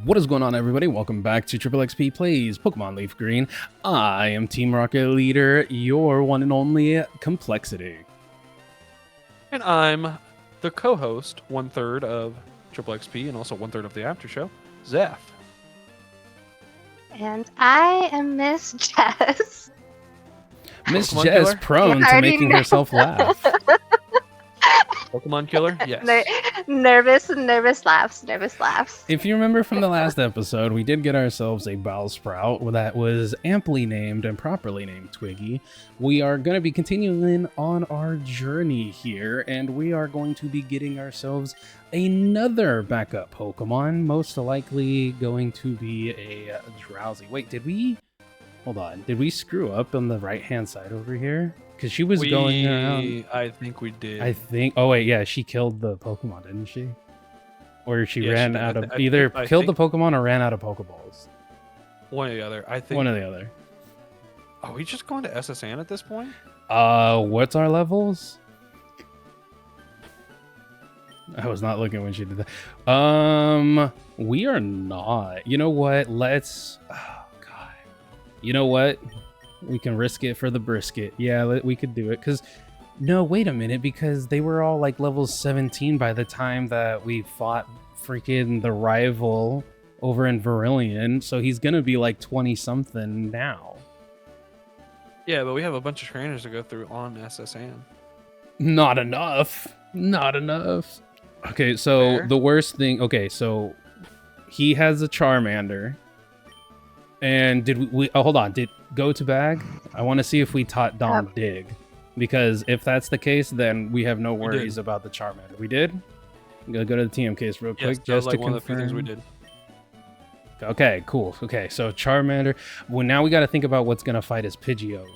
What is going on, everybody? Welcome back to Kmplxity Plays Pokemon Leaf Green. I am Team Rocket Leader, your one and only Kmplxity. And I'm the co-host, 1/3 of Kmplxity and also 1/3 of the after show, Zeph. And I am Miss Jess. Miss Pokemon Jess killer? prone to making herself laugh. Pokemon killer? Yes. Nervous laughs. If you remember from the last episode, we did get ourselves a Bellsprout that was amply named and properly named Twiggy. We are going to be continuing on our journey here, and we are going to be getting ourselves another backup Pokemon, most likely going to be a Drowsy. Wait, did we... Hold on. Did we screw up on the right-hand side over here? Because she was going around... I think we did. I think... Oh, wait, yeah, she killed the Pokemon, didn't she? Or she ran out of... Either killed the Pokemon or ran out of Pokeballs. One or the other. I think... One or the other. Are we just going to SSN at this point? What's our levels? I was not looking when she did that. We are not. You know what? Let's... Oh, God. You know what? We can risk it for the brisket. Yeah, we could do it. Because... No, wait a minute. Because they were all, like, level 17 by the time that we fought freaking the rival over in Verillion. So he's going to be, like, 20-something now. Yeah, but we have a bunch of trainers to go through on SSN. Not enough. Not enough. Okay, so Fair. the worst thing... Okay, so he has a Charmander. And did we... Oh, hold on. Did go to bag? I want to see if we taught Dom dig. Because if that's the case, then we have no worries about the Charmander. We did? I'm going to go to the TM case real quick. Yes, Just like to one of the few things we confirm. did. Okay, cool. Okay, so Charmander. Well, now we got to think about what's going to fight as Pidgeotto.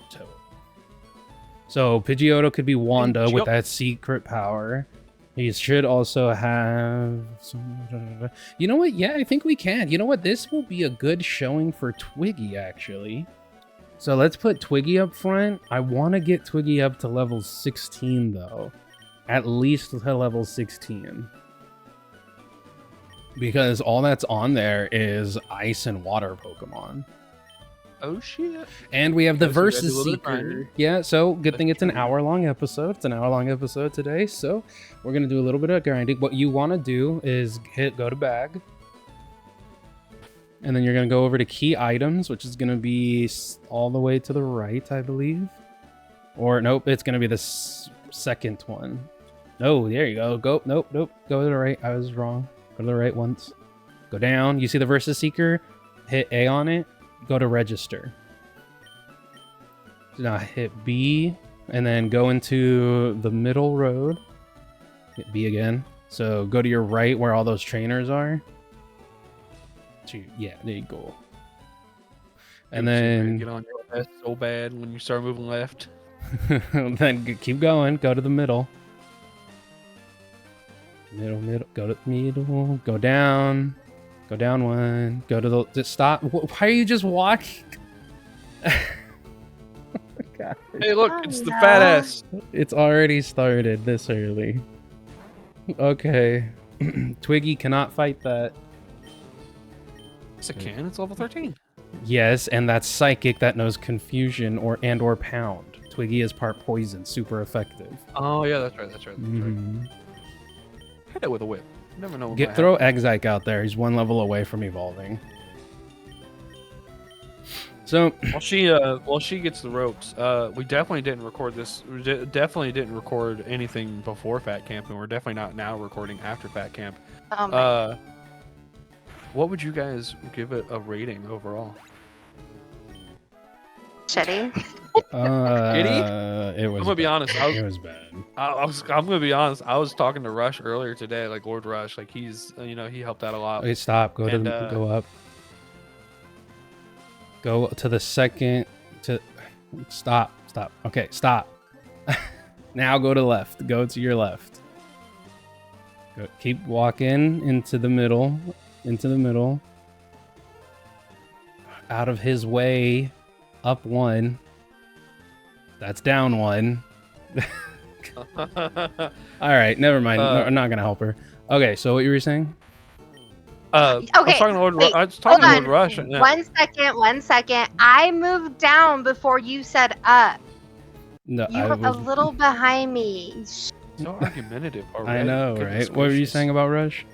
So Pidgeotto could be Wanda with that secret power. He should also have... You know what? Yeah, I think we can. You know what? This will be a good showing for Twiggy, actually. So let's put Twiggy up front. I want to get Twiggy up to level 16, though. At least to level 16. Because all that's on there is ice and water Pokemon. Oh, shit. And we have the Okay, so we gotta Versus do a little bit of Seeker. grinding. Yeah, so good thing it's an true. hour-long episode. It's an hour-long episode today, so we're going to do a little bit of grinding. What you want to do is go to bag. And then you're going to go over to key items, which is going to be all the way to the right, I believe. Or, nope, it's going to be the second one. No, there you go. Nope. Go to the right. I was wrong. Go to the right once. Go down. You see the Versus Seeker? Hit A on it. Go to register. Now hit B. And then go into the middle road. Hit B again. So go to your right where all those trainers are. Yeah, there you go. And then Get on your ass so bad when you start moving left. then keep going. Go to the middle. Middle. Go to the middle. Go down. Go down one. Go to the... Just stop. Why are you just walking? God. Hey, look, it's the fat ass. It's already started this early. Okay. Twiggy cannot fight that. Yes, it can. It's level 13. Yes, and that's Psychic that knows Confusion or Pound. Twiggy is part Poison, super effective. Oh, yeah, that's right. That's right. Mhm. Hit it with a whip. You never know. What Throw Exike out there. He's one level away from evolving. So While she gets the ropes, we definitely didn't record this. We definitely didn't record anything before Fat Camp, and we're definitely not now recording after Fat Camp. Oh my. What would you guys give it a rating overall? Shitty. it was. I'm gonna be honest. It was bad. I'm gonna be honest. I was talking to Rush earlier today, like Lord Rush. Like he's, he helped out a lot. Okay, stop. Go up. Go to the second. Stop. Okay, stop. Now go to left. Go to your left. Keep walking into the middle. Out of his way. Up one. That's down one. All right, never mind. I'm not gonna help her. Okay, so what you were saying? I was Okay, talking to Lord. wait, I was talking to hold Lord on. Rush. And, 1 second. I moved down before you said up. No, You were a little behind me. so argumentative already. I know, Goodness right? What were you gracious. saying about Rush?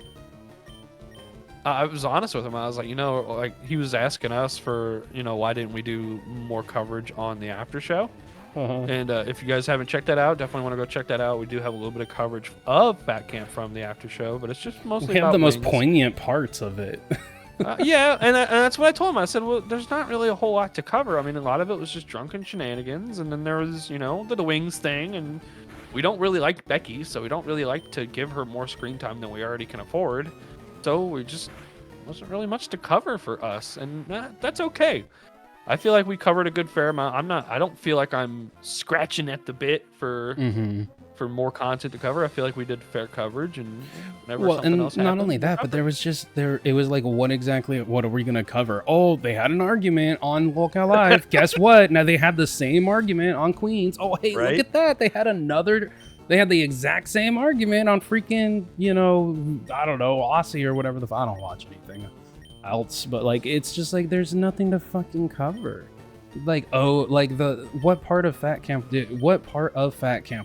I was honest with him. I was like, like he was asking us for, why didn't we do more coverage on the after show? And if you guys haven't checked that out, definitely want to go check that out. We do have a little bit of coverage of Fat Camp from the after show, but it's just mostly We have about the most wings. poignant parts of it. Yeah, and that's what I told him. I said, well, there's not really a whole lot to cover. I mean, a lot of it was just drunken shenanigans, and then there was, the wings thing, and we don't really like Becky, so we don't really like to give her more screen time than we already can afford. So we just wasn't really much to cover for us, and that's okay. I feel like we covered a good fair amount. I don't feel like I'm scratching at the bit for more content to cover. I feel like we did fair coverage, and whenever something else happened, not only that, but there was just it was like, what are we gonna cover? Oh, they had an argument on Locale Live. Guess what? Now they had the same argument on Queens. Oh, hey, Right? look at that. They had the exact same argument on freaking, I don't know, Aussie or whatever I don't watch anything else, but like, it's just like, there's nothing to fucking cover. Like, what part of Fat Camp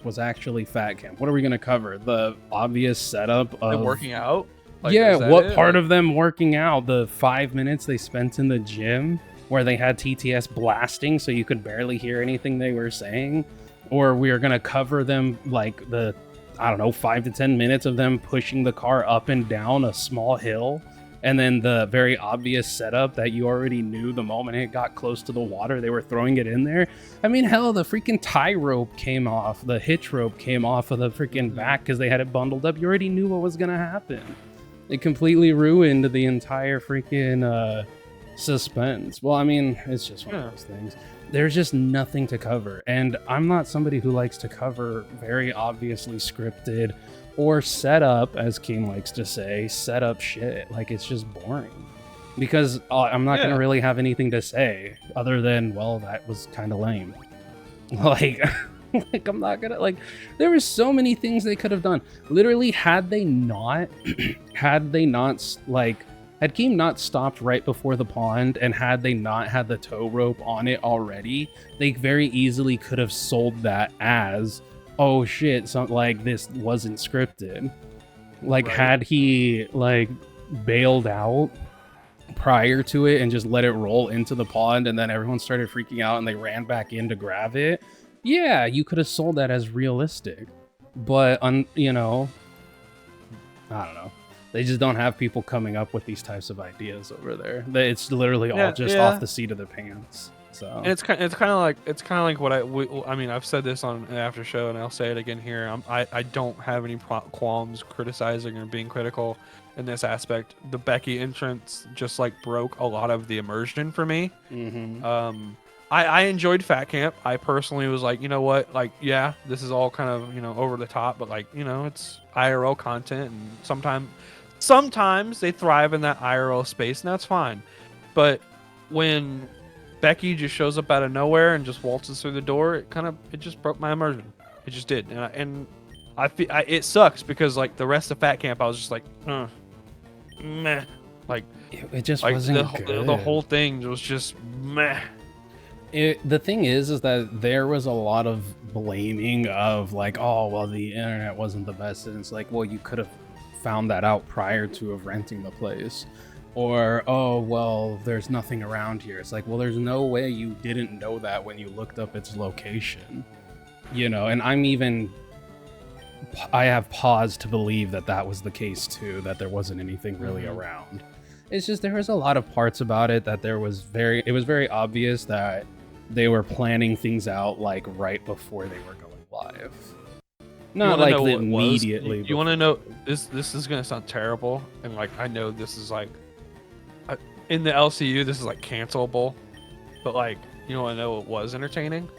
was actually Fat Camp? What are we gonna cover? The obvious setup of And working out. Like, yeah, is that what it? part of them working out? The 5 minutes they spent in the gym where they had TTS blasting so you could barely hear anything they were saying? Or we are gonna cover them like the, I don't know, 5 to 10 minutes of them pushing the car up and down a small hill, and then the very obvious setup that you already knew the moment it got close to the water, they were throwing it in there. I mean, hell, the freaking tie rope came off, the hitch rope came off of the freaking back because they had it bundled up. You already knew what was gonna happen. It completely ruined the entire freaking suspense. Well, I mean, it's just one of those things. There's just nothing to cover, and I'm not somebody who likes to cover very obviously scripted or set up, as King likes to say, set up shit. Like, it's just boring because I'm not gonna really have anything to say other than, well, that was kind of lame. Like, I'm not gonna, like, there were so many things they could have done. Literally, had Keem not stopped right before the pond, and had they not had the tow rope on it already, they very easily could have sold that as, oh shit, like, this wasn't scripted. Like, had he, like, bailed out prior to it and just let it roll into the pond, and then everyone started freaking out and they ran back in to grab it, yeah, you could have sold that as realistic. But, I don't know. They just don't have people coming up with these types of ideas over there. It's literally all just off the seat of their pants. So, and it's kind of like what I mean, I've said this on an after show, and I'll say it again here. I don't have any qualms criticizing or being critical in this aspect. The Becky entrance just like broke a lot of the immersion for me. I enjoyed Fat Camp. I personally was like, you know what, like, yeah, this is all kind of over the top, but like, it's IRL content, and sometimes they thrive in that IRL space, and that's fine. But when Becky just shows up out of nowhere and just waltzes through the door, it just broke my immersion. It just did, and I feel it sucks because like the rest of Fat Camp, I was just like, meh, like it just like wasn't good. The whole thing was just meh. The thing is that there was a lot of blaming of like, oh, well, the internet wasn't the best, and it's like, well, you could have found that out prior to renting the place. Or, oh, well, there's nothing around here. It's like, well, there's no way you didn't know that when you looked up its location, and I have pause to believe that was the case too, that there wasn't anything really around. It's just, there was a lot of parts about it that it was very obvious that they were planning things out like right before they were going live. Not like immediately. You want to know, this is going to sound terrible, and like, I know this is like, in the LCU, this is like cancelable, but like, you want to know what was entertaining?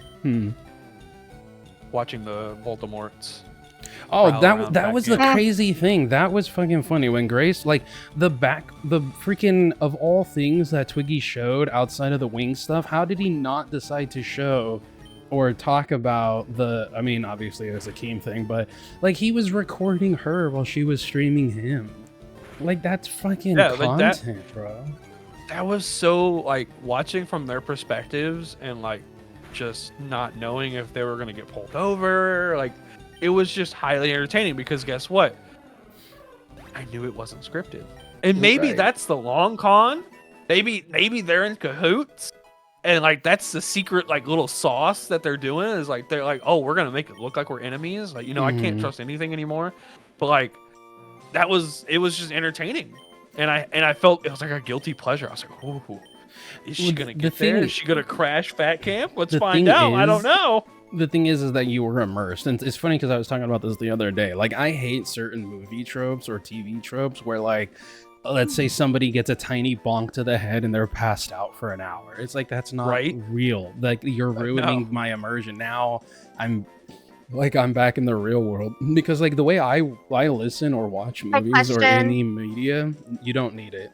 Watching the Voldemorts. Oh, that was the crazy thing. That was fucking funny when Grace, like, the freaking, of all things that Twiggy showed outside of the wing stuff, how did he not decide to show or talk about I mean, obviously it was a Keem thing, but like, he was recording her while she was streaming him. Like, that's fucking Yeah, like that- content, bro. That was so like watching from their perspectives and like just not knowing if they were gonna get pulled over. Like it was just highly entertaining because guess what? I knew it wasn't scripted, and maybe Right. that's the long con. Maybe they're in cahoots, and like that's the secret like little sauce that they're doing is like they're like, oh, we're gonna make it look like we're enemies. Like I can't trust anything anymore. But like it was just entertaining. And I felt it was like a guilty pleasure. I was like, "Ooh, is she gonna get there? Is she gonna crash Fat Camp? Let's find out." I don't know. The thing is that you were immersed, and it's funny because I was talking about this the other day. Like, I hate certain movie tropes or TV tropes where, like, let's say somebody gets a tiny bonk to the head and they're passed out for an hour. It's like that's not real. Like, you're ruining my immersion. Now I'm back in the real world because like the way I listen or watch movies or any media, you don't need it.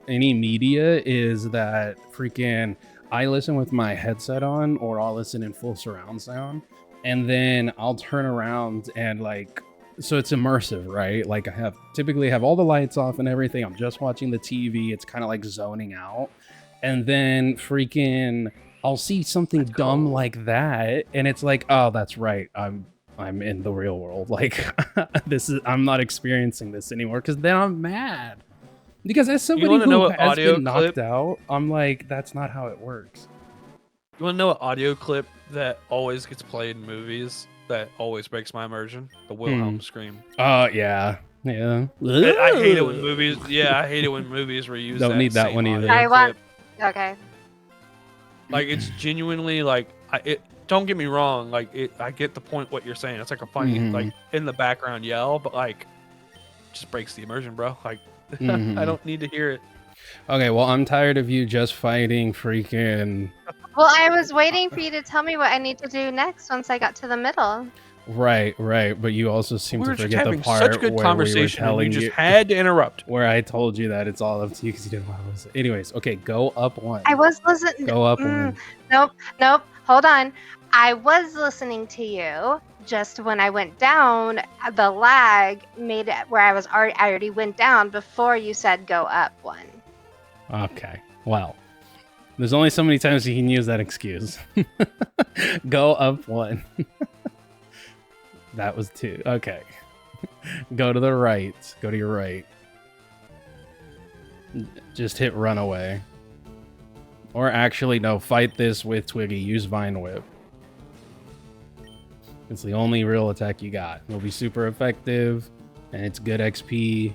Any media is that freaking I listen with my headset on or I'll listen in full surround sound and then I'll turn around and like, so it's immersive, right? Like I typically have all the lights off and everything. I'm just watching the TV. It's kind of like zoning out. And then freaking I'll see something dumb like that, and it's like, oh, that's right. I'm in the real world. Like, I'm not experiencing this anymore. Because then I'm mad. Because as somebody who has been knocked out, I'm like, that's not how it works. You want to know an audio clip that always gets played in movies that always breaks my immersion? The Wilhelm scream. Oh yeah. Yeah. I hate it when movies. Yeah, I hate it when movies reuse. Don't need that one either. Okay. Like it's genuinely like don't get me wrong, like I get the point what you're saying. It's like a funny like in the background yell, but like just breaks the immersion, bro. Like I don't need to hear it. Okay, well I'm tired of you just fighting freaking. Well, I was waiting for you to tell me what I need to do next once I got to the middle. Right, but you also seem to forget the part such good where conversation we were telling you just had to interrupt. Where I told you that it's all up to you because you didn't want to listen. Anyways, okay, go up one. I was listening. Go up one. Nope. Hold on. I was listening to you. Just when I went down, the lag made it where I already went down before you said go up one. Okay. Well, there's only so many times you can use that excuse. Go up one. That was 2. Okay. Go to the right. Go to your right. Just hit run away. Or actually, no, fight this with Twiggy. Use Vine Whip. It's the only real attack you got. It'll be super effective, and it's good XP.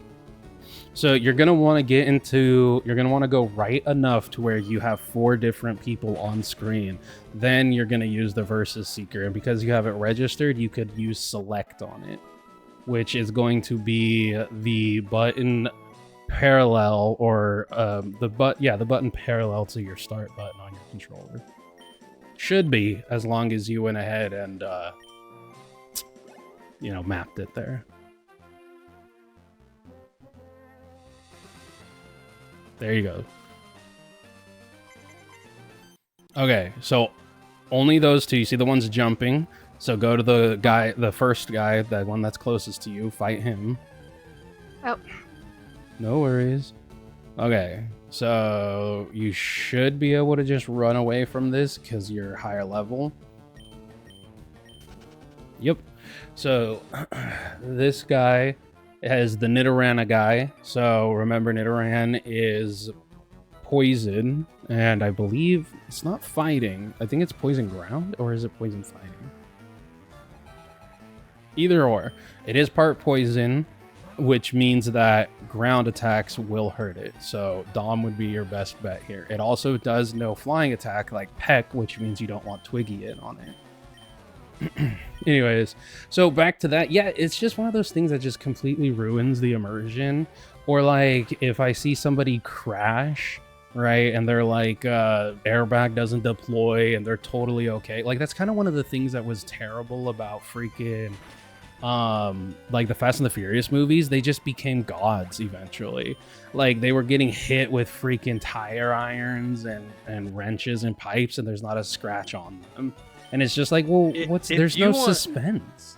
So you're going to want to go right enough to where you have 4 different people on screen. Then you're going to use the Versus Seeker. And because you have it registered, you could use Select on it, which is going to be the button parallel or the button parallel to your start button on your controller. Should be, as long as you went ahead and, mapped it there. There you go. Okay, so only those 2. You see the ones jumping. So go to the first guy, that one that's closest to you. Fight him. Oh. No worries. Okay, so you should be able to just run away from this because you're higher level. Yep. So this guy has the Nidorana guy. So remember, Nidoran is poison, and I believe it's not fighting. I think it's poison ground, or is it poison fighting? Either or. It is part poison, which means that ground attacks will hurt it. So Dom would be your best bet here. It also does no flying attack like Peck, which means you don't want Twiggy in on it. Anyways, so back to that. Yeah, it's just one of those things that just completely ruins the immersion. Or like if I see somebody crash, right, and they're like airbag doesn't deploy and they're totally okay. Like that's kind of one of the things that was terrible about freaking like the Fast and the Furious movies. They just became gods eventually. Like they were getting hit with freaking tire irons and wrenches and pipes, and there's not a scratch on them. And it's just like, well, there's no suspense.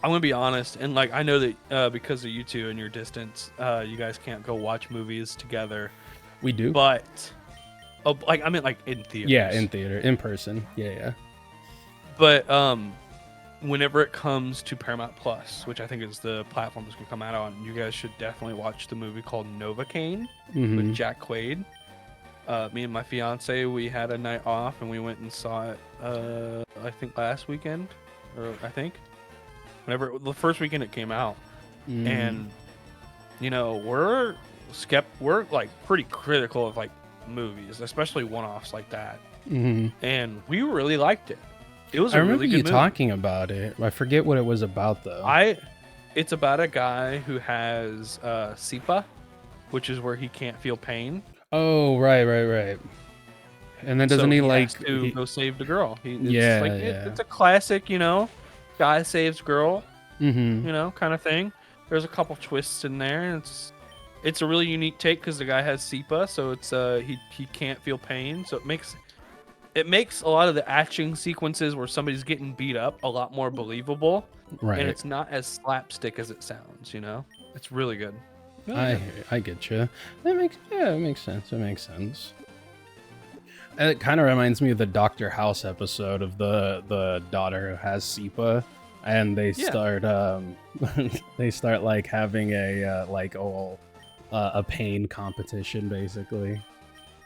I'm gonna be honest, and like I know that because of you two and your distance, you guys can't go watch movies together. We do. But like I mean, like in theaters. Yeah, in theater, in person. Yeah. But whenever it comes to Paramount Plus, which I think is the platform it's gonna come out on, you guys should definitely watch the movie called Novocaine with Jack Quaid. Me and my fiance, we had a night off and we went and saw it. I think last weekend, or I think whenever the first weekend it came out, and you know we're like pretty critical of like movies, especially one-offs like that, and we really liked it. It was. I remember really good movie. Talking about it. I forget what it was about though. It's about a guy who has SIPA, which is where he can't feel pain. Oh, right. And then doesn't he like has to go save the girl? It's a classic, you know, guy saves girl, you know, kind of thing. There's a couple twists in there, and it's a really unique take because the guy has SIPA, so it's he can't feel pain, so it makes a lot of the action sequences where somebody's getting beat up a lot more believable, right? And it's not as slapstick as it sounds, you know. It's really good. I get you. It makes sense. It makes sense. And it kind of reminds me of the Dr. House episode of the daughter who has SIPA, and they start they start like having a pain competition basically.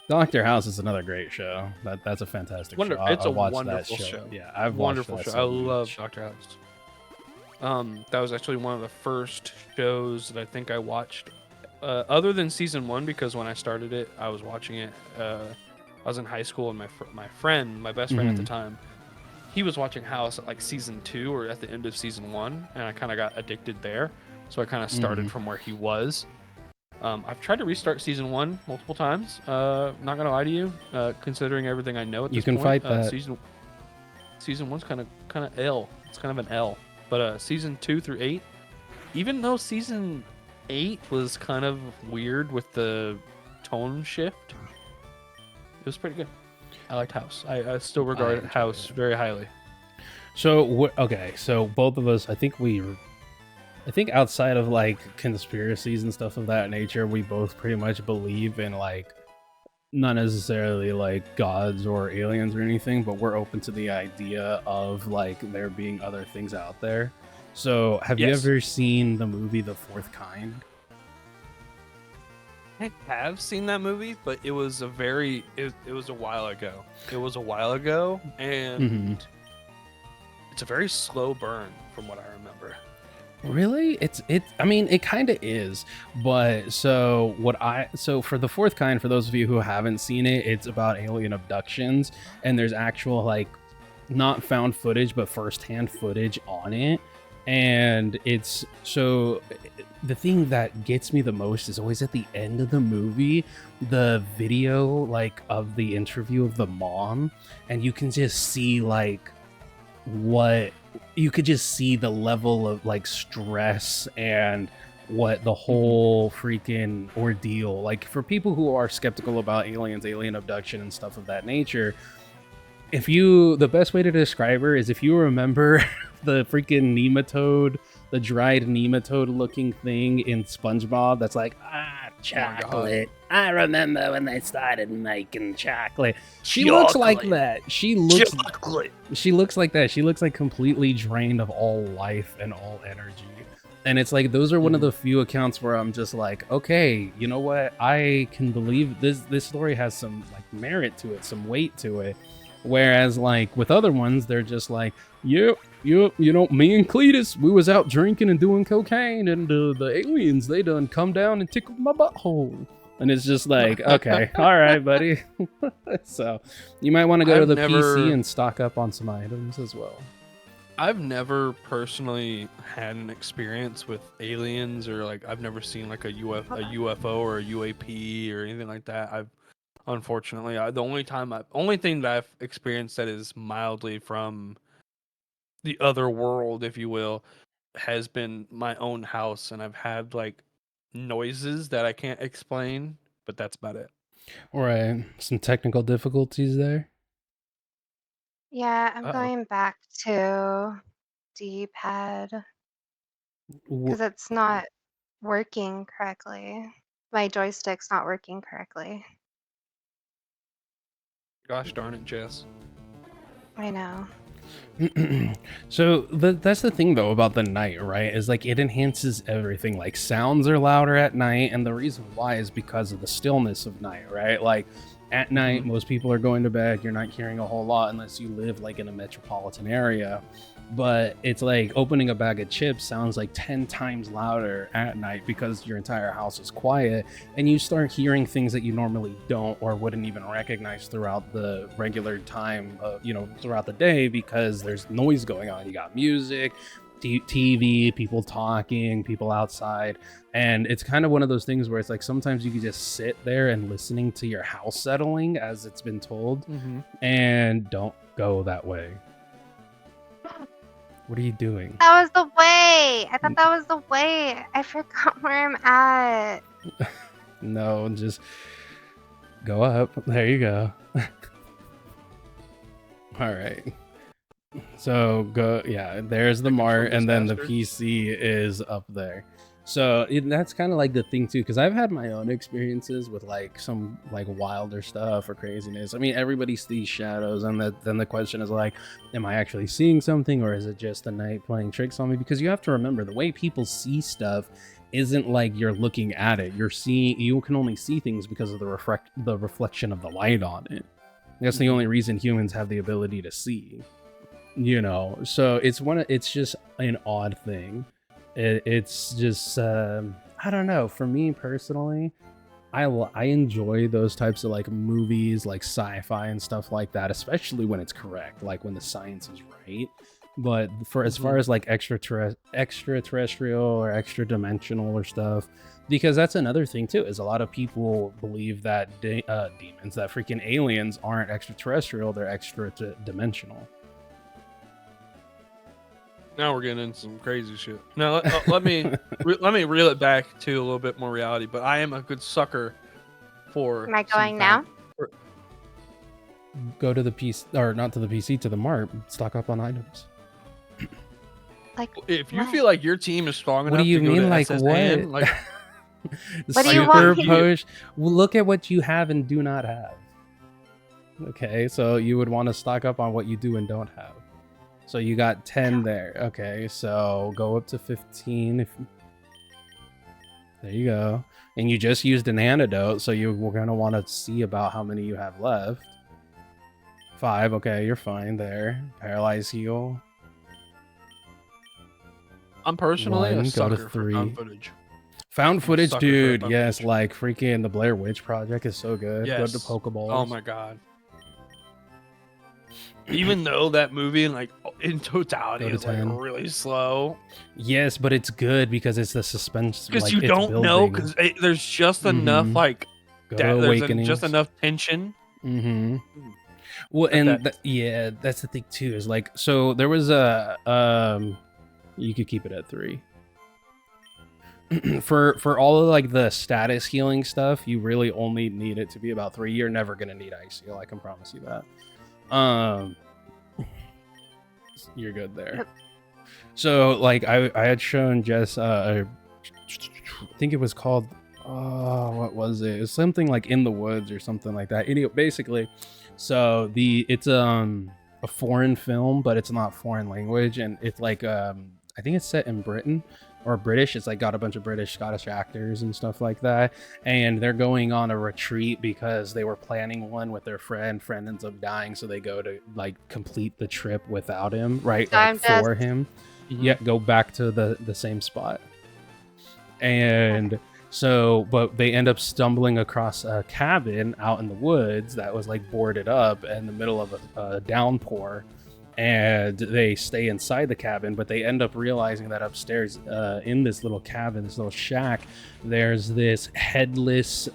Dr. House is another great show. That's a fantastic show. It's a wonderful show. Yeah, I've wonderful watched that show. I love Dr. House. That was actually one of the first shows that I think I watched, other than season 1, because when I started it, I was watching it. I was in high school, and my best friend at the time, he was watching House at like season 2 or at the end of season 1, and I kind of got addicted there. So I kind of started from where he was. I've tried to restart season 1 multiple times. Not gonna lie to you, considering everything I know at this point. You can fight that. Season 1's kind of L. It's kind of an L. But season 2 through 8, even though season 8 was kind of weird with the tone shift, it was pretty good. I liked House. I still regard House very highly. So so both of us, I think outside of like conspiracies and stuff of that nature, we both pretty much believe in like not necessarily like gods or aliens or anything, but we're open to the idea of like there being other things out there. So have you ever seen the movie The Fourth Kind? I have seen that movie, but it was a while ago. It was a while ago, and it's a very slow burn from what I remember. Really? I mean, it kind of is, but so for The Fourth Kind, for those of you who haven't seen it, it's about alien abductions, and there's actual like not found footage, but firsthand footage on it. And it's so the thing that gets me the most is always at the end of the movie, the video like of the interview of the mom, and you can just see like you could just see the level of like stress and what the whole freaking ordeal, like for people who are skeptical about aliens, alien abduction and stuff of that nature. The best way to describe her is if you remember the freaking nematode, the dried nematode looking thing in SpongeBob that's like, chocolate. I remember when they started making chocolate. She looks like that. She looks like that. She looks like completely drained of all life and all energy. And it's like, those are one of the few accounts where I'm just like, okay, you know what? I can believe this story has some like merit to it, some weight to it. Whereas like with other ones, they're just like, yep, you know, me and Cletus, we was out drinking and doing cocaine, and the aliens, they done come down and tickled my butthole. And it's just like, okay, all right, buddy. So you might want to go to the PC and stock up on some items as well. I've never personally had an experience with aliens, or like I've never seen like a UFO or a UAP or anything like that. Unfortunately, the only thing that I've experienced that is mildly from the other world, if you will, has been my own house, and I've had like noises that I can't explain, but that's about it. All right, some technical difficulties there. Yeah, I'm going back to D-pad. because it's not working correctly. My joystick's not working correctly. Gosh darn it, Jess. I know. So that's the thing though about the night, right? Is like it enhances everything. Like sounds are louder at night, and the reason why is because of the stillness of night, right? Like at night, most people are going to bed. You're not hearing a whole lot unless you live like in a metropolitan area. But it's like opening a bag of chips sounds like 10 times louder at night because your entire house is quiet, and you start hearing things that you normally don't or wouldn't even recognize throughout the regular time, throughout the day, because there's noise going on. You got music, TV, people talking, people outside. And it's kind of one of those things where it's like sometimes you can just sit there and listening to your house settling as it's been told, and don't go that way. What are you doing? That was the way. I thought that was the way. I forgot where I'm at. No, just go up. There you go. All right. So go, yeah, there's the mart, and then the PC is up there. So that's kind of like the thing too, because I've had my own experiences with like some like wilder stuff or craziness. I mean, everybody sees shadows, and then the question is like, am I actually seeing something, or is it just the night playing tricks on me? Because you have to remember, the way people see stuff isn't like you're looking at it. You can only see things because of the reflection of the light on it. That's the only reason humans have the ability to see. So it's just an odd thing. It's just I don't know, for me personally, I enjoy those types of like movies, like sci-fi and stuff like that, especially when it's correct, like when the science is right. But for as far as like extraterrestrial or extra dimensional or stuff, because that's another thing too, is a lot of people believe that demons, that freaking aliens aren't extraterrestrial, they're extra dimensional. Now we're getting into some crazy shit. Now let me reel it back to a little bit more reality. But I am a good sucker for. Am I going now? Go to the PC, or not to the PC, to the mart. Stock up on items. Like, if you feel like your team is strong enough, what do you mean? Like SSN, what? What do you want? Look at what you have and do not have. Okay, so you would want to stock up on what you do and don't have. So you got 10 there. Okay, so go up to 15. There you go. And you just used an antidote, so you're going to want to see about how many you have left. 5. Okay, you're fine there. Paralyze heal. I'm personally 1, a sucker go to 3. for found footage. Found footage, dude. Yes, like freaking the Blair Witch Project is so good. Yes. Go to Pokeballs. Oh my god. Even though that movie, like in totality, is like really slow. Yes, but it's good because it's the suspense. Because like, you don't know, because there's just enough like there's just enough tension. Well, and yeah, that's the thing too. Is like, so there was a you could keep it at 3. for all of like the status healing stuff, you really only need it to be about 3. You're never gonna need ice heal, I can promise you that. You're good there. Yep. So like I had shown Jess I think it was called what was it? It was something like In the Woods or something like that. Anyway, basically, so it's a foreign film, but it's not foreign language, and it's like I think it's set in Britain or British. It's like got a bunch of British, Scottish actors and stuff like that, and they're going on a retreat because they were planning one with their friend. Friend ends up dying, so they go to like complete the trip without him, right? Like, for him. Yeah, go back to the same spot. And so, but they end up stumbling across a cabin out in the woods that was like boarded up in the middle of a downpour. And they stay inside the cabin, but they end up realizing that upstairs in this little cabin, this little shack, there's this headless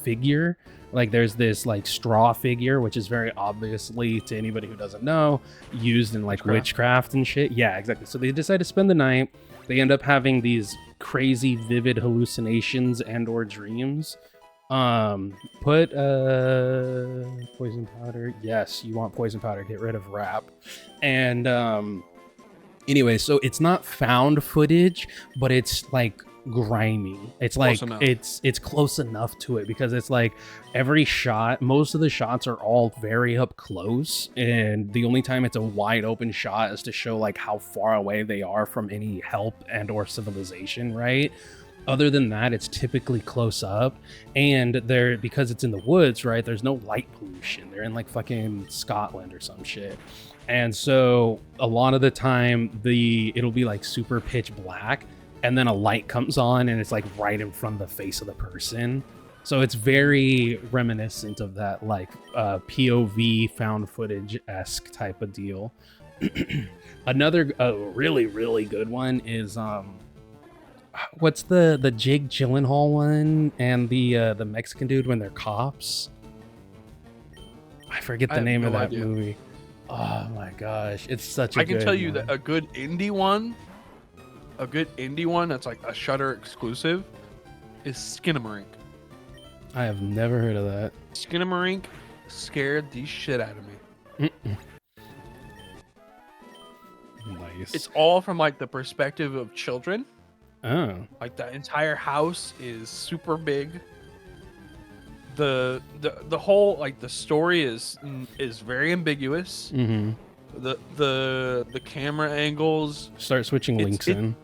figure. Like there's this like straw figure, which is very obviously, to anybody who doesn't know, used in like witchcraft and shit. Yeah, exactly. So they decide to spend the night. They end up having these crazy vivid hallucinations and or dreams. Put poison powder. Yes, you want poison powder. Get rid of wrap. And Anyway, so it's not found footage, but it's like grimy. It's like Close enough. it's close enough to it because it's like every shot, most of the shots are all very up close, and the only time it's a wide open shot is to show like how far away they are from any help and or civilization, right? Other than that, it's typically close up, and they're because it's in the woods, right? There's no light pollution. They're in like fucking Scotland or some shit. And so a lot of the time it'll be like super pitch black, and then a light comes on and it's like right in front of the face of the person. So it's very reminiscent of that like POV found footage-esque type of deal. Another really, really good one is what's the Jake Gyllenhaal one and the Mexican dude when they're cops? I forget the name of that movie. Oh my gosh, it's such a I can good tell you one. that a good indie one that's like a Shudder exclusive is Skinamarink. I have never heard of that. Skinamarink scared the shit out of me. Nice. It's all from like the perspective of children. Oh. Like the entire house is super big. The whole like the story is very ambiguous. Mm-hmm. The camera angles. Start switching links in.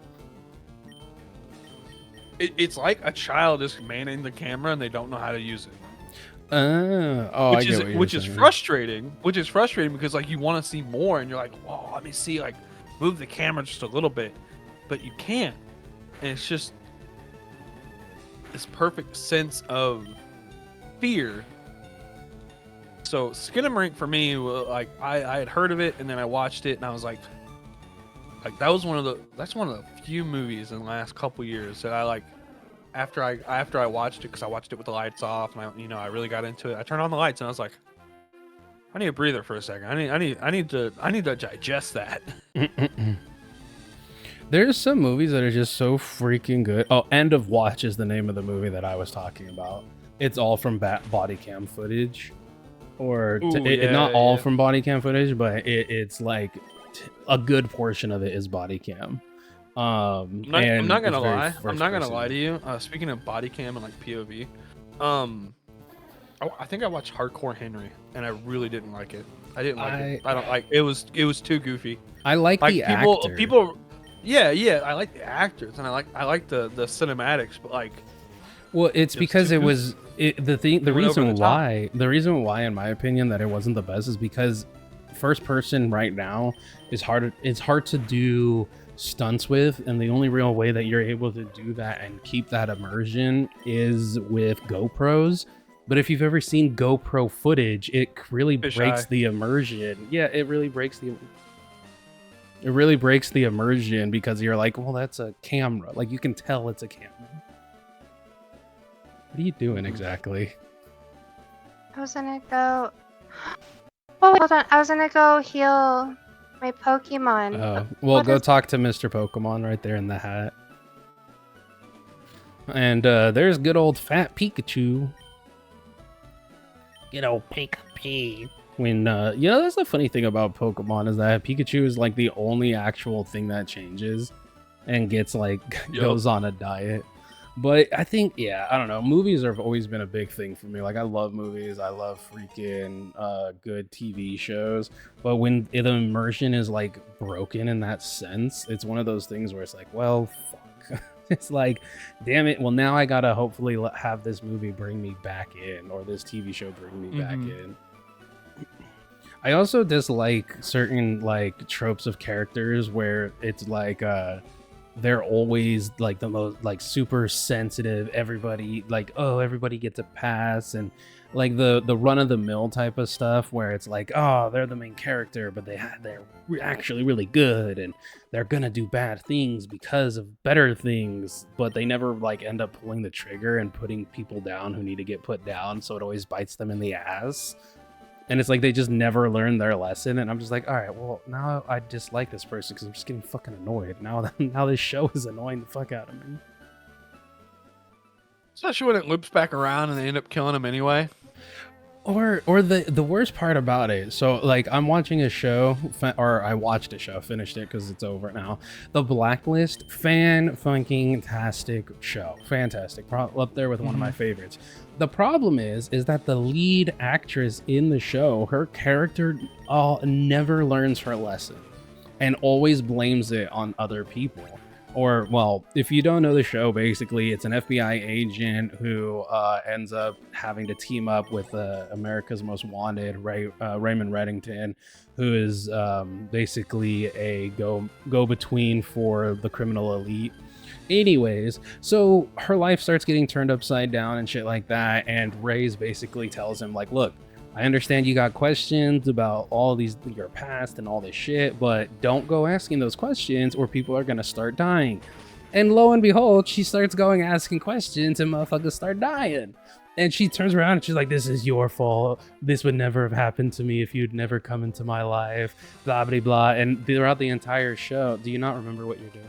It's like a child is manning the camera and they don't know how to use it. Which is frustrating. Which is frustrating because like you want to see more and you're like, whoa, let me see, like move the camera just a little bit, but you can't. And it's just this perfect sense of fear. So Skinamarink for me, like I had heard of it and then I watched it and I was like that's one of the few movies in the last couple years that I like. After I watched it, because I watched it with the lights off and I really got into it. I turned on the lights and I was like, I need a breather for a second. I need to digest that. There's some movies that are just so freaking good. Oh, End of Watch is the name of the movie that I was talking about. It's all from body cam footage, or not all from body cam footage, but it's like a good portion of it is body cam. I'm not gonna lie to you. Speaking of body cam and like POV, I think I watched Hardcore Henry and I really didn't like it. I didn't like it. I don't like it. It was too goofy. I like the actor. Yeah, I like the actors and I like the cinematics, but like, well, it's because the reason why in my opinion that it wasn't the best is because first person right now is hard. It's hard to do stunts with, and the only real way that you're able to do that and keep that immersion is with GoPros. But if you've ever seen GoPro footage, it really breaks the immersion. Yeah, it really breaks the immersion because you're like, well, that's a camera. Like you can tell it's a camera. What are you doing exactly? I was gonna go. Oh, hold on. I was gonna go heal my Pokemon. Oh, well, go talk to Mr. Pokemon right there in the hat. And there's good old fat Pikachu. Good old Pikachu. When that's the funny thing about Pokemon is that Pikachu is like the only actual thing that changes and gets like goes on a diet. But I think, I don't know. Movies have always been a big thing for me. Like, I love movies. I love freaking good TV shows. But when the immersion is, like, broken in that sense, it's one of those things where it's like, well, fuck. It's like, damn it. Well, now I gotta hopefully have this movie bring me back in, or this TV show bring me back in. I also dislike certain, like, tropes of characters where it's like, they're always like the most like super sensitive, everybody like, oh, everybody gets a pass, and like the run-of-the-mill type of stuff where it's like, oh, they're the main character but they're actually really good and they're gonna do bad things because of better things, but they never like end up pulling the trigger and putting people down who need to get put down, so it always bites them in the ass. And it's like they just never learn their lesson, and I'm just like, all right, well, now I dislike this person because I'm just getting fucking annoyed. Now this show is annoying the fuck out of me. Especially when it loops back around and they end up killing him anyway. Or the worst part about it, so like I'm watching a show, or I watched a show, finished it because it's over now. The Blacklist, fan-fucking-tastic show, fantastic, up there with one of my favorites. The problem is that the lead actress in the show, her character never learns her lesson, and always blames it on other people. Or, well, if you don't know the show, basically, it's an FBI agent who ends up having to team up with America's Most Wanted, Raymond Reddington, who is basically a go-between for the criminal elite. Anyways, so her life starts getting turned upside down and shit like that, and Ray's basically tells him, like, look, I understand you got questions about all these, your past and all this shit, but don't go asking those questions or people are gonna start dying. And lo and behold, she starts going asking questions and motherfuckers start dying. And she turns around and she's like, this is your fault. This would never have happened to me if you'd never come into my life, blah, blah, blah. And throughout the entire show, do you not remember what you're doing?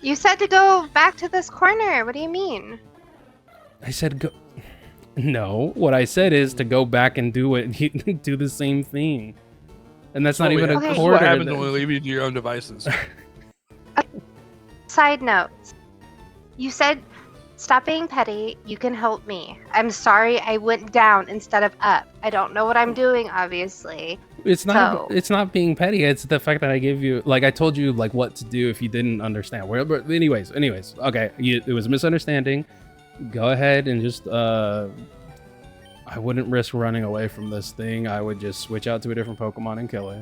You said to go back to this corner. What do you mean? I said go... No, what I said is to go back and do the same thing. And that's not even a quarter. What happens when we leave you to your own devices? Side notes. You said, stop being petty. You can help me. I'm sorry I went down instead of up. I don't know what I'm doing, obviously. It's not being petty. It's the fact that I gave you, like, I told you, like, what to do if you didn't understand. But anyways, okay, it was a misunderstanding. Go ahead and just I wouldn't risk running away from this thing. I would just switch out to a different Pokemon and kill it.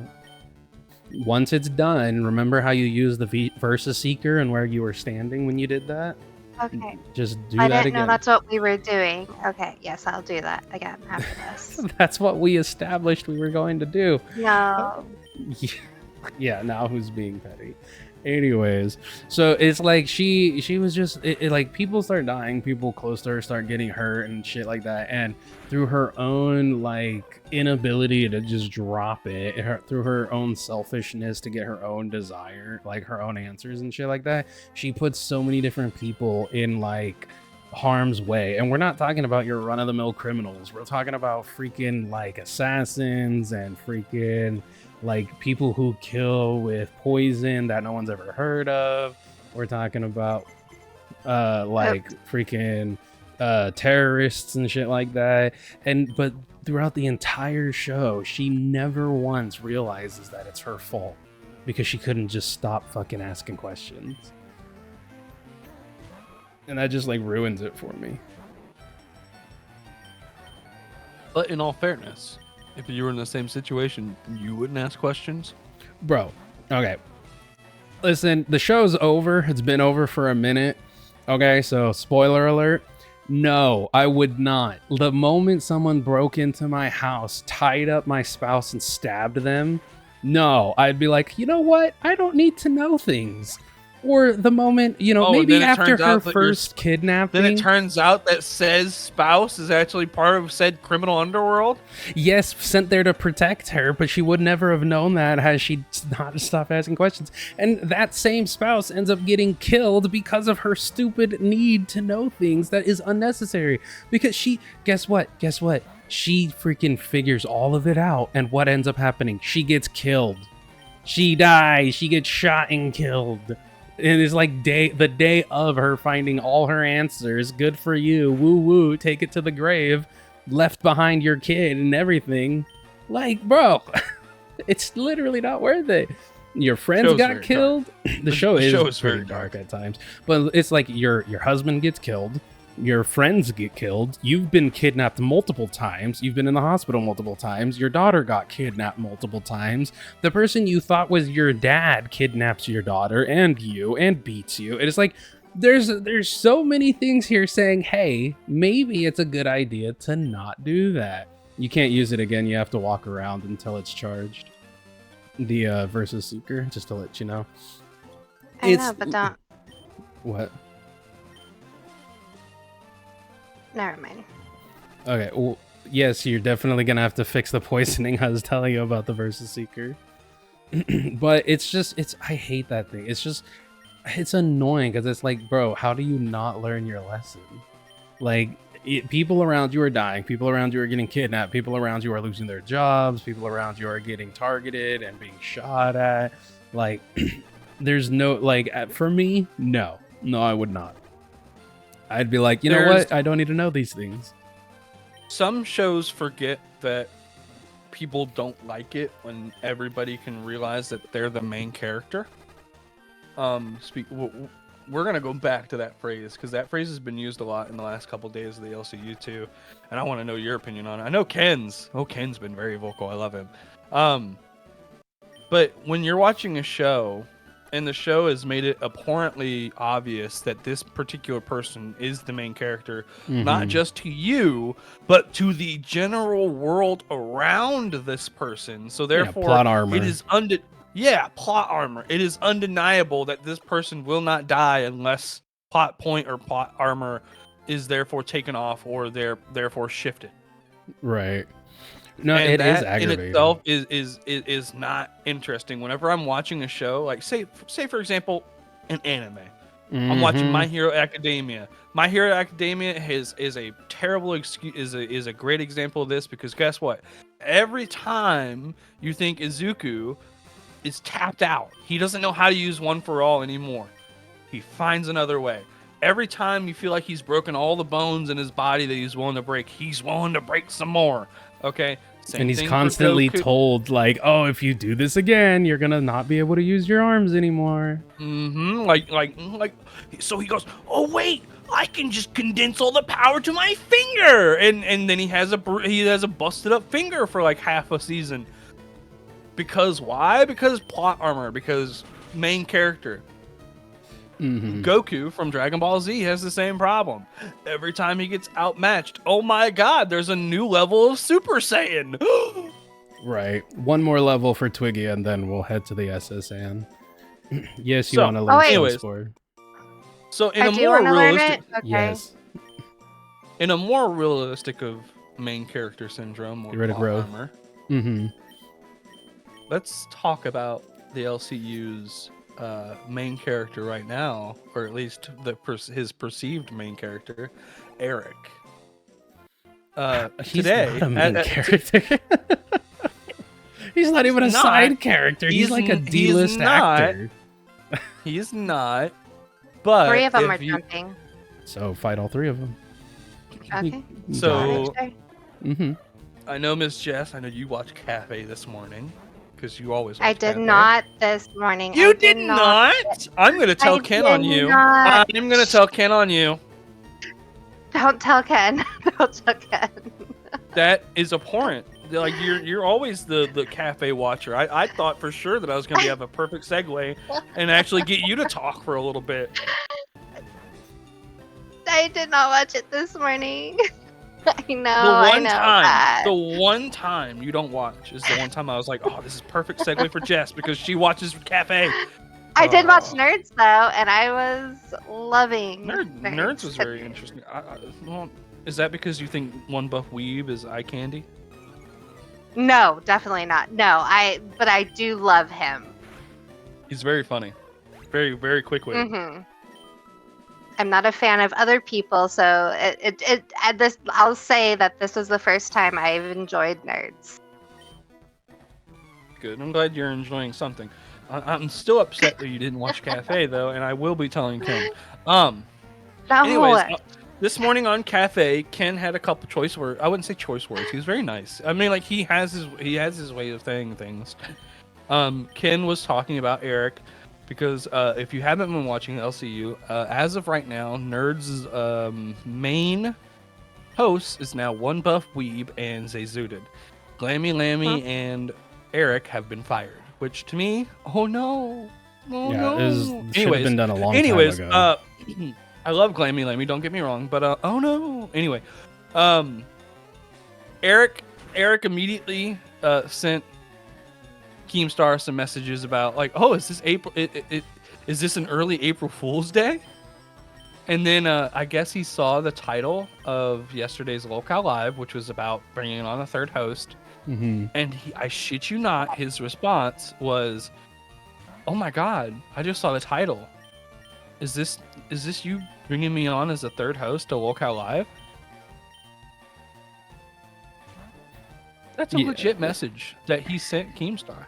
Once it's done, remember how you used the Versus Seeker and where you were standing when you did that? Okay. Just do I that didn't again. know that's what we were doing. Okay, yes, I'll do that again after this. That's what we established we were going to do. No. Yeah, now who's being petty? Anyways, so it's like she was just like, people start dying, people close to her start getting hurt and shit like that, and through her own like inability to just drop it, through her own selfishness to get her own desire, like her own answers and shit like that, she puts so many different people in like harm's way. And we're not talking about your run-of-the-mill criminals, we're talking about freaking like assassins and freaking like people who kill with poison that no one's ever heard of. We're talking about like freaking terrorists and shit like that. But throughout the entire show, she never once realizes that it's her fault because she couldn't just stop fucking asking questions. And that just like ruins it for me. But in all fairness, if you were in the same situation, you wouldn't ask questions? Bro, okay. Listen, the show's over. It's been over for a minute. Okay, so spoiler alert. No, I would not. The moment someone broke into my house, tied up my spouse, and stabbed them, no, I'd be like, you know what? I don't need to know things. Or the moment, maybe after her first kidnapping. Then it turns out that says spouse is actually part of said criminal underworld? Yes, sent there to protect her, but she would never have known that had she not stopped asking questions. And that same spouse ends up getting killed because of her stupid need to know things that is unnecessary. Because guess what? She freaking figures all of it out, and what ends up happening? She gets killed. She dies. She gets shot and killed. And it's like the day of her finding all her answers. Good for you. Woo woo. Take it to the grave. Left behind your kid and everything. Like, bro, it's literally not worth it. Your friends got killed. The show is very dark at times. But it's like your husband gets killed. Your friends get killed. You've been kidnapped multiple times. You've been in the hospital multiple times. Your daughter got kidnapped multiple times. The person you thought was your dad kidnaps your daughter and you and beats you. It's like there's so many things here saying, hey, maybe it's a good idea to not do that. You can't use it again. You have to walk around until it's charged. The Versus Seeker, just to let you know. I know, but don't. What? Never mind. Okay, well, yes, you're definitely gonna have to fix the poisoning I was telling you about the Versus Seeker. But I hate that thing. It's annoying because it's like, bro, how do you not learn your lesson? Like, People around you are dying. People around you are getting kidnapped. People around you are losing their jobs. People around you are getting targeted and being shot at. Like, there's no, like, for me, no, I would not. I'd be like, you know what? I don't need to know these things. Some shows forget that people don't like it when everybody can realize that they're the main character. We're gonna go back to that phrase because that phrase has been used a lot in the last couple of days of the LCU too, and I want to know your opinion on it. I know Ken's been very vocal. I love him. But when you're watching a show, and the show has made it abhorrently obvious that this particular person is the main character, not just to you, but to the general world around this person. So therefore, plot armor. It is plot armor. It is undeniable that this person will not die unless plot point or plot armor is therefore taken off or therefore shifted. Right. No, and it that is aggravating. In itself is not interesting. Whenever I'm watching a show, like say for example, an anime. I'm watching My Hero Academia. My Hero Academia is a terrible excuse. Is a great example of this because guess what? Every time you think Izuku is tapped out, he doesn't know how to use One for All anymore. He finds another way. Every time you feel like he's broken all the bones in his body that he's willing to break, he's willing to break some more. Okay. And he's constantly told, like, oh, if you do this again, you're gonna not be able to use your arms anymore. Like. So he goes, oh wait, I can just condense all the power to my finger, and then he has a busted up finger for like half a season. Because why? Because plot armor. Because main character. Goku from Dragon Ball Z has the same problem. Every time he gets outmatched, oh my god, there's a new level of Super Saiyan. Right. One more level for Twiggy, and then we'll head to the SSN. Yes, you want to learn sport. So in a more realistic, yes. In a more realistic of main character syndrome or get rid of growth. Armor, let's talk about the LCU's main character right now, or at least his perceived main character, Eric. He's not a main character. He's not even a side character. He's like a D-list actor. He's not. But 3 of them are jumping. So fight all 3 of them. Okay. So, I know Miss Jess. I know you watched Cafe this morning. Because you always watch I did Cafe. Not this morning. You did not? I'm going to tell Ken on you. I'm going to tell Ken on you. Don't tell Ken. Don't tell Ken. That is abhorrent. Like you're always the Cafe watcher. I thought for sure that I was going to have a perfect segue and actually get you to talk for a little bit. I did not watch it this morning. I know. The one time you don't watch is the one time I was like, oh, this is perfect segue for Jess because she watches Cafe. I did watch Nerds though, and I was loving Nerds was very interesting. Well, is that because you think One Buff Weeb is eye candy? No, definitely not. No, but I do love him. He's very funny, very very quick-witted. I'm not a fan of other people, so I'll say that this is the first time I've enjoyed Nerds. Good. I'm glad you're enjoying something. I'm still upset that you didn't watch Cafe though, and I will be telling Ken. Anyways, this morning on Cafe, Ken had a couple choice words. I wouldn't say choice words. He was very nice. I mean, like he has his way of saying things. Ken was talking about Eric because if you haven't been watching LCU, as of right now, Nerds' main host is now One Buff Weeb and Zayzooted. Glammy Lammy and Eric have been fired, which to me, oh no. Should have been done a long time ago. I love Glammy Lammy, don't get me wrong, but oh no. Anyway, Eric immediately sent Keemstar some messages about like, oh, is this April? Is this an early April Fool's Day? And then I guess he saw the title of yesterday's Locale Live, which was about bringing on a third host. And I shit you not, his response was, "Oh my God, I just saw the title. Is this you bringing me on as a third host to Locale Live?" That's a Yeah. legit message that he sent Keemstar.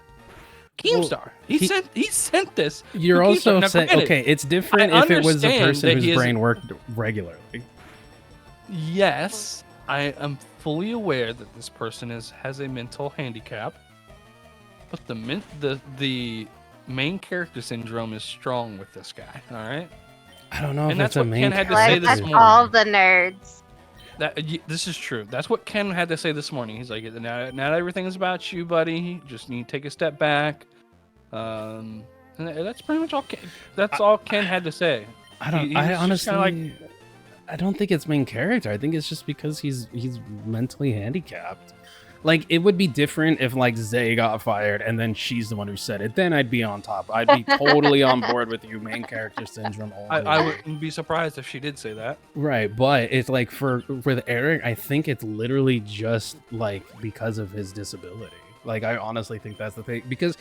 Well, Keemstar. He sent this. You're to Keemstar. also Now, saying, granted, okay, it's different I if it was a understand person that whose he is- brain worked regularly. Yes, I am fully aware that this person has a mental handicap, but the main character syndrome is strong with this guy. All right. I don't know And if that's it's a what main Ken had to Like, say this that's morning. all the nerds. This is true. That's what Ken had to say this morning. He's like, not everything is about you, buddy. You just need to take a step back. And that's pretty much all. That's all Ken had to say. I don't. He I was just honestly, kinda I don't think it's main character. I think it's just because he's mentally handicapped. Like, it would be different if like Zay got fired and then she's the one who said it. Then I'd be on top. I'd be totally on board with you. Main character syndrome. All the I way. wouldn't be surprised if she did say that. Right, but it's like with Eric, I think it's literally just like because of his disability. Like, I honestly think that's the thing, because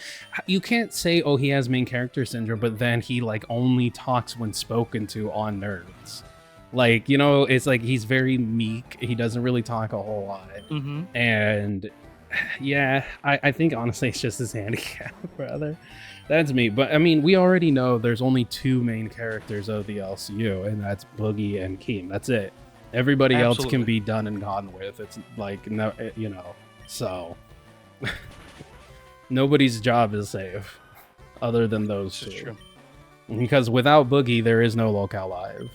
you can't say, oh, he has main character syndrome, but then he like only talks when spoken to on nerds. Like, you know, it's like he's very meek. He doesn't really talk a whole lot. Mm-hmm. And yeah, I think honestly it's just his handicap, brother. That's me. But I mean, we already know there's only two main characters of the LCU, and that's Boogie and Keem. That's it. Everybody else can Absolutely. be done and gone with. It's like, no, you know, so nobody's job is safe other than those This is two. true. Because without Boogie, there is no Locale Live.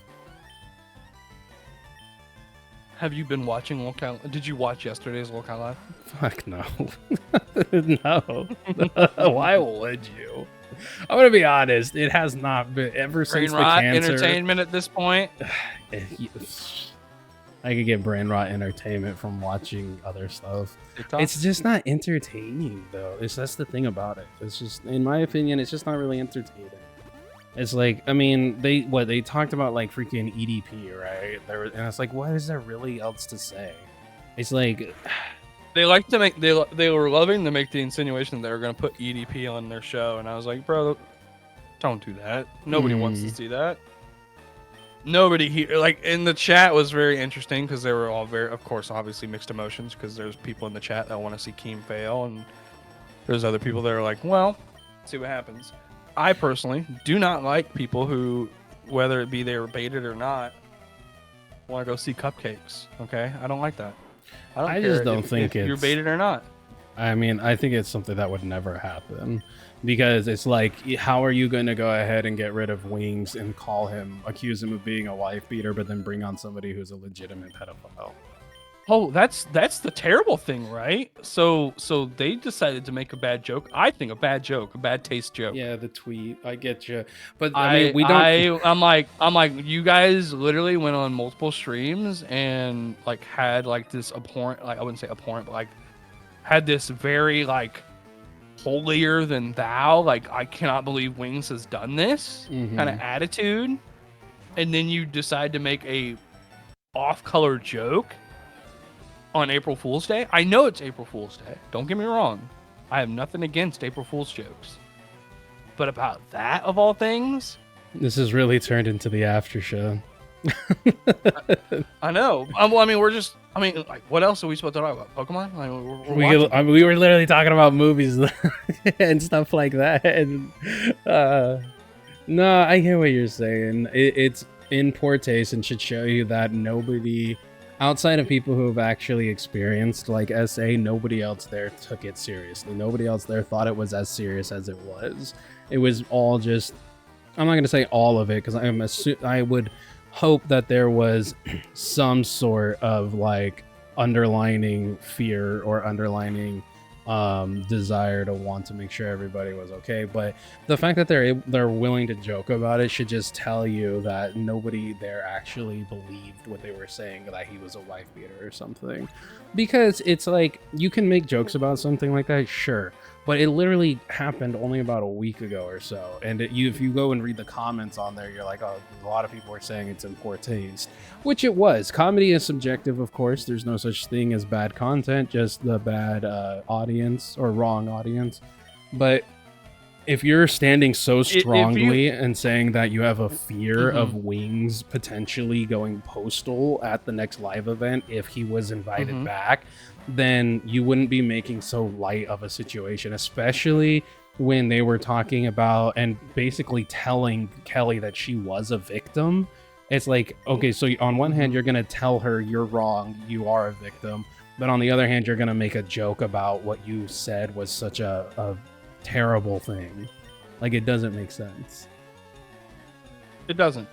Have you been watching Locale? Did you watch yesterday's Locale Live? Fuck no. No. Why would you? I'm gonna be honest. It has not been ever since Brain the rot cancer. entertainment at this point. I could get brain rot entertainment from watching other stuff. TikTok? It's just not entertaining, though. That's the thing about it. It's just, in my opinion, it's just not really entertaining. It's like, I mean, they talked about like freaking EDP, right? And it's like, what is there really else to say? It's like, They like to make they were loving to make the insinuation that they were going to put EDP on their show, and I was like, bro, don't do that. Nobody wants to see that. Nobody here, like in the chat, was very interesting because they were all very, of course, obviously mixed emotions, because there's people in the chat that want to see Keem fail, and there's other people that are like, well, see what happens. I personally do not like people who, whether it be they were baited or not, want to go see cupcakes. Okay, I don't like that. I care just don't think if you're it's- baited or not. I mean, I think it's something that would never happen, because it's like, how are you going to go ahead and get rid of Wings and accuse him of being a wife beater, but then bring on somebody who's a legitimate pedophile? Oh, that's the terrible thing, right? So they decided to make a bad joke. I think a bad taste joke. Yeah, the tweet. I get you, but I mean, we don't. I'm like, you guys literally went on multiple streams and like had like this abhorrent, like I wouldn't say abhorrent, but like had this very like holier than thou, like I cannot believe Wings has done this Mhm. kind of attitude, and then you decide to make a off-color joke on April Fool's Day. I know it's April Fool's Day. Don't get me wrong. I have nothing against April Fool's jokes. But about that, of all things, This has really turned into the after show. I know. Well, I mean, like, what else are we supposed to talk about? Pokemon? Like, we're watching. We were literally talking about movies and stuff like that. And no, I hear what you're saying. It's in poor taste and should show you that nobody, outside of people who have actually experienced like SA, nobody else there took it seriously. Nobody else there thought it was as serious as it was. It was all just, I'm not going to say all of it, because I would hope that there was some sort of like underlining fear or underlining desire to want to make sure everybody was okay. But the fact that they're willing to joke about it should just tell you that nobody there actually believed what they were saying, that he was a wife beater or something. Because it's like, you can make jokes about something like that, sure, but it literally happened only about a week ago or so. And if you go and read the comments on there, you're like, oh, a lot of people are saying it's in poor taste, which it was. Comedy is subjective, of course. There's no such thing as bad content, just the bad audience or wrong audience. But if you're standing so if you- strongly and saying that you have a fear of Wings potentially going postal at the next live event if he was invited back, then you wouldn't be making so light of a situation, especially when they were talking about and basically telling Kelly that she was a victim. It's like, okay, so on one hand, you're going to tell her you're wrong, you are a victim. But on the other hand, you're going to make a joke about what you said was such a terrible thing. Like, it doesn't make sense. It doesn't.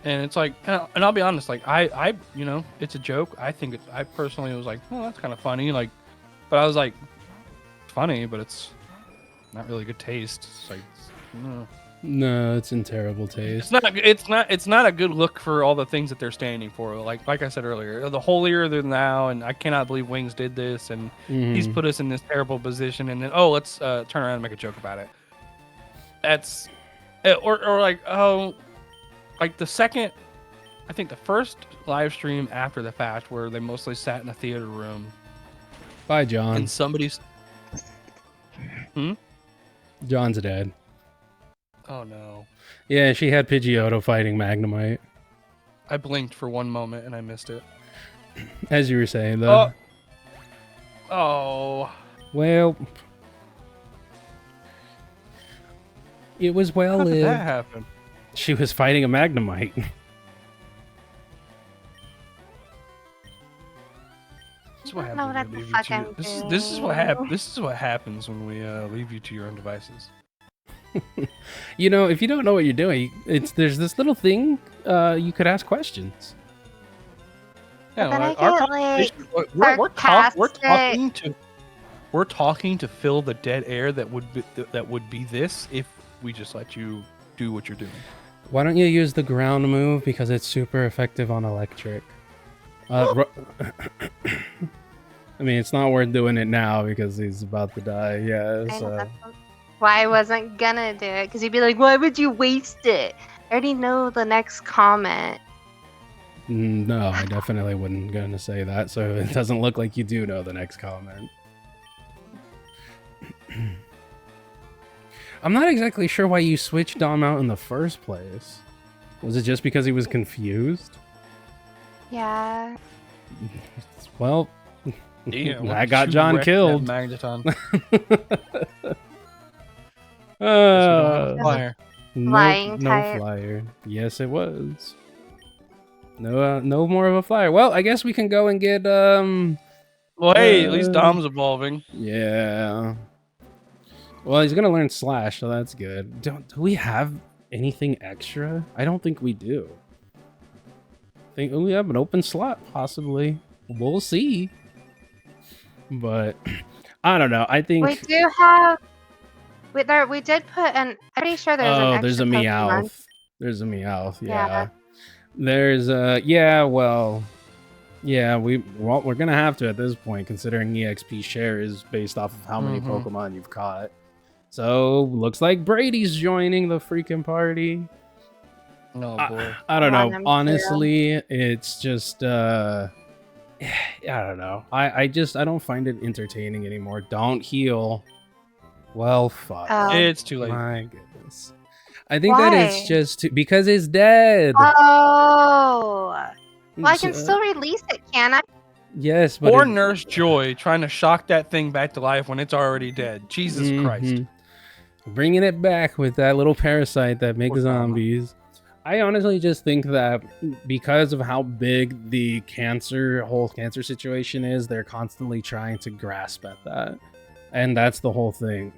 And it's like, and I'll be honest, like, I you know, it's a joke. I think I personally was like, oh, that's kind of funny. Like, but I was like, funny, but it's not really good taste. It's like, No, it's in terrible taste. It's not a good look for all the things that they're standing for. Like I said earlier, the holier than thou, and I cannot believe Wings did this, and he's put us in this terrible position, and then let's turn around and make a joke about it. That's or like like the second, I think the first live stream after the fact where they mostly sat in a theater room. Bye, John. And somebody's John's dead. Oh no. Yeah, she had Pidgeotto fighting Magnemite. I blinked for one moment and I missed it. As you were saying, though. Oh. Well, it was well How did that lived. happen? She was fighting a Magnemite. This is what I don't know happens what when we the leave fuck you I'm to this is what doing. this is what happens when we leave you to your own devices. You know, if you don't know what you're doing, there's this little thing you could ask questions. But then I our get, like, conversation- we're talking to fill the dead air that would be this if we just let you do what you're doing. Why don't you use the ground move because it's super effective on electric? I mean, it's not worth doing it now because he's about to die. Yeah, so. Why I wasn't gonna do it, because you'd be like, why would you waste it? I already know the next comment. No, I definitely wasn't gonna say that, so it doesn't look like you do know the next comment. I'm not exactly sure why you switched Dom out in the first place. Was it just because he was confused? Yeah. Well, Yeah, that got John killed. Magneton. Fire. Flying No type. flyer. Yes, it was. No more of a flyer. Well, I guess we can go and get Well, hey, at least Dom's evolving. Yeah. Well, he's gonna learn Slash, so that's good. Do we have anything extra? I don't think we do. Think we have an open slot, possibly. We'll see. But I don't know. I think We do have. We did put an. I'm pretty sure there's an extra there's a Pokemon. Meowth. There's a Meowth. Yeah. Yeah. There's well, yeah. We're gonna have to at this point, considering EXP share is based off of how many Pokemon you've caught. So looks like Brady's joining the freaking party. Oh boy. I don't know. Random Honestly, it's just I don't know. I don't find it entertaining anymore. Don't heal. Well, fuck. It's too late. My goodness. I think that it's Why? just because it's dead. Oh. Well, I can still release it, can I? Yes, but Poor Nurse Joy trying to shock that thing back to life when it's already dead. Jesus Christ. Bringing it back with that little parasite that makes Poor Mama. zombies. I honestly just think that because of how big the whole cancer situation is, they're constantly trying to grasp at that. And that's the whole thing.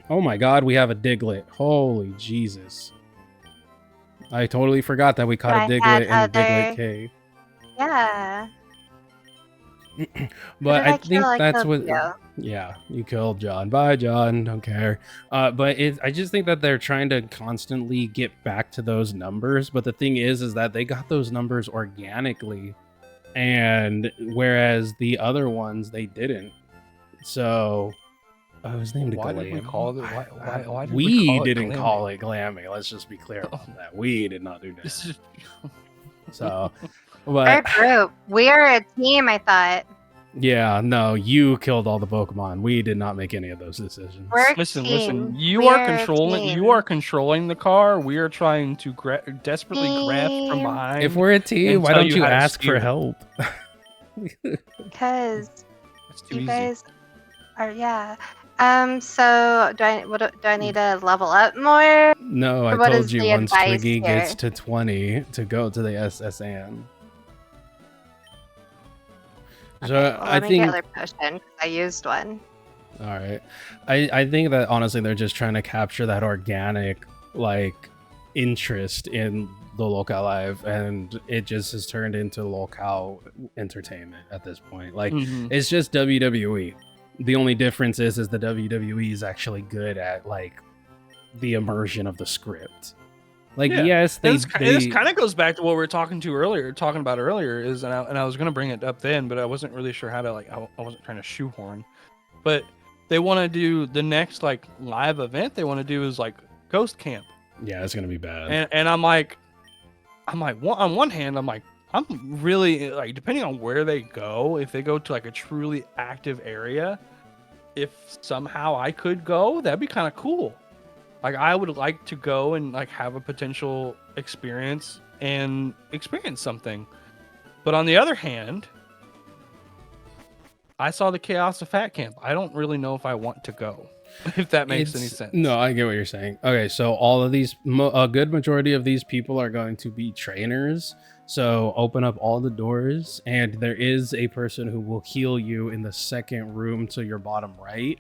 Oh my god, we have a Diglett. Holy Jesus. I totally forgot that we caught a Diglett in a Diglett cave. Yeah. But I think that's killed what... you. Yeah, you killed John. Bye, John. Don't care. But I just think that they're trying to constantly get back to those numbers. But the thing is that they got those numbers organically. And whereas the other ones, they didn't. So... I was named Why Glam. did we call it? Why did we call it didn't Glammy? call it Glammy. Let's just be clear about that. We did not do that. This is... So, We're a but group. We are a team, I thought. Yeah, no, you killed all the Pokemon. We did not make any of those decisions. We're a Listen, team. you We're are a controlling. You team. are controlling the car. We are trying to desperately grab from Team. behind. If we're a team, and why tell don't you you how to ask for steer. help? Because It's too you easy. guys are, yeah. So do I need to level up more? No, I Or what told is you the once advice Twiggy here? gets to 20 to go to the SSN. Okay, So well, I let me think, get another potion 'cause I used one. all right, I think that honestly they're just trying to capture that organic like interest in the locale life, and it just has turned into locale entertainment at this point. Like Mhm. it's just WWE. The only difference is the WWE is actually good at like the immersion of the script. Like Yeah. yes, And they this kind of goes back to what we were talking about earlier. Is and I was gonna bring it up then, but I wasn't really sure how to I wasn't trying to shoehorn. But they want to do the next like live event they want to do is like Ghost Camp, yeah, it's gonna be bad. and I'm like on one hand I'm like I'm really like depending on where they go, if they go to like a truly active area, if somehow I could go, that'd be kind of cool. Like I would like to go and like have a potential experience and experience something. But on the other hand, I saw the chaos of Fat Camp. I don't really know if I want to go. If that makes any sense. No, I get what you're saying. Okay, so all of these, a good majority of these people are going to be trainers. So open up all the doors, and there is a person who will heal you in the second room to your bottom right.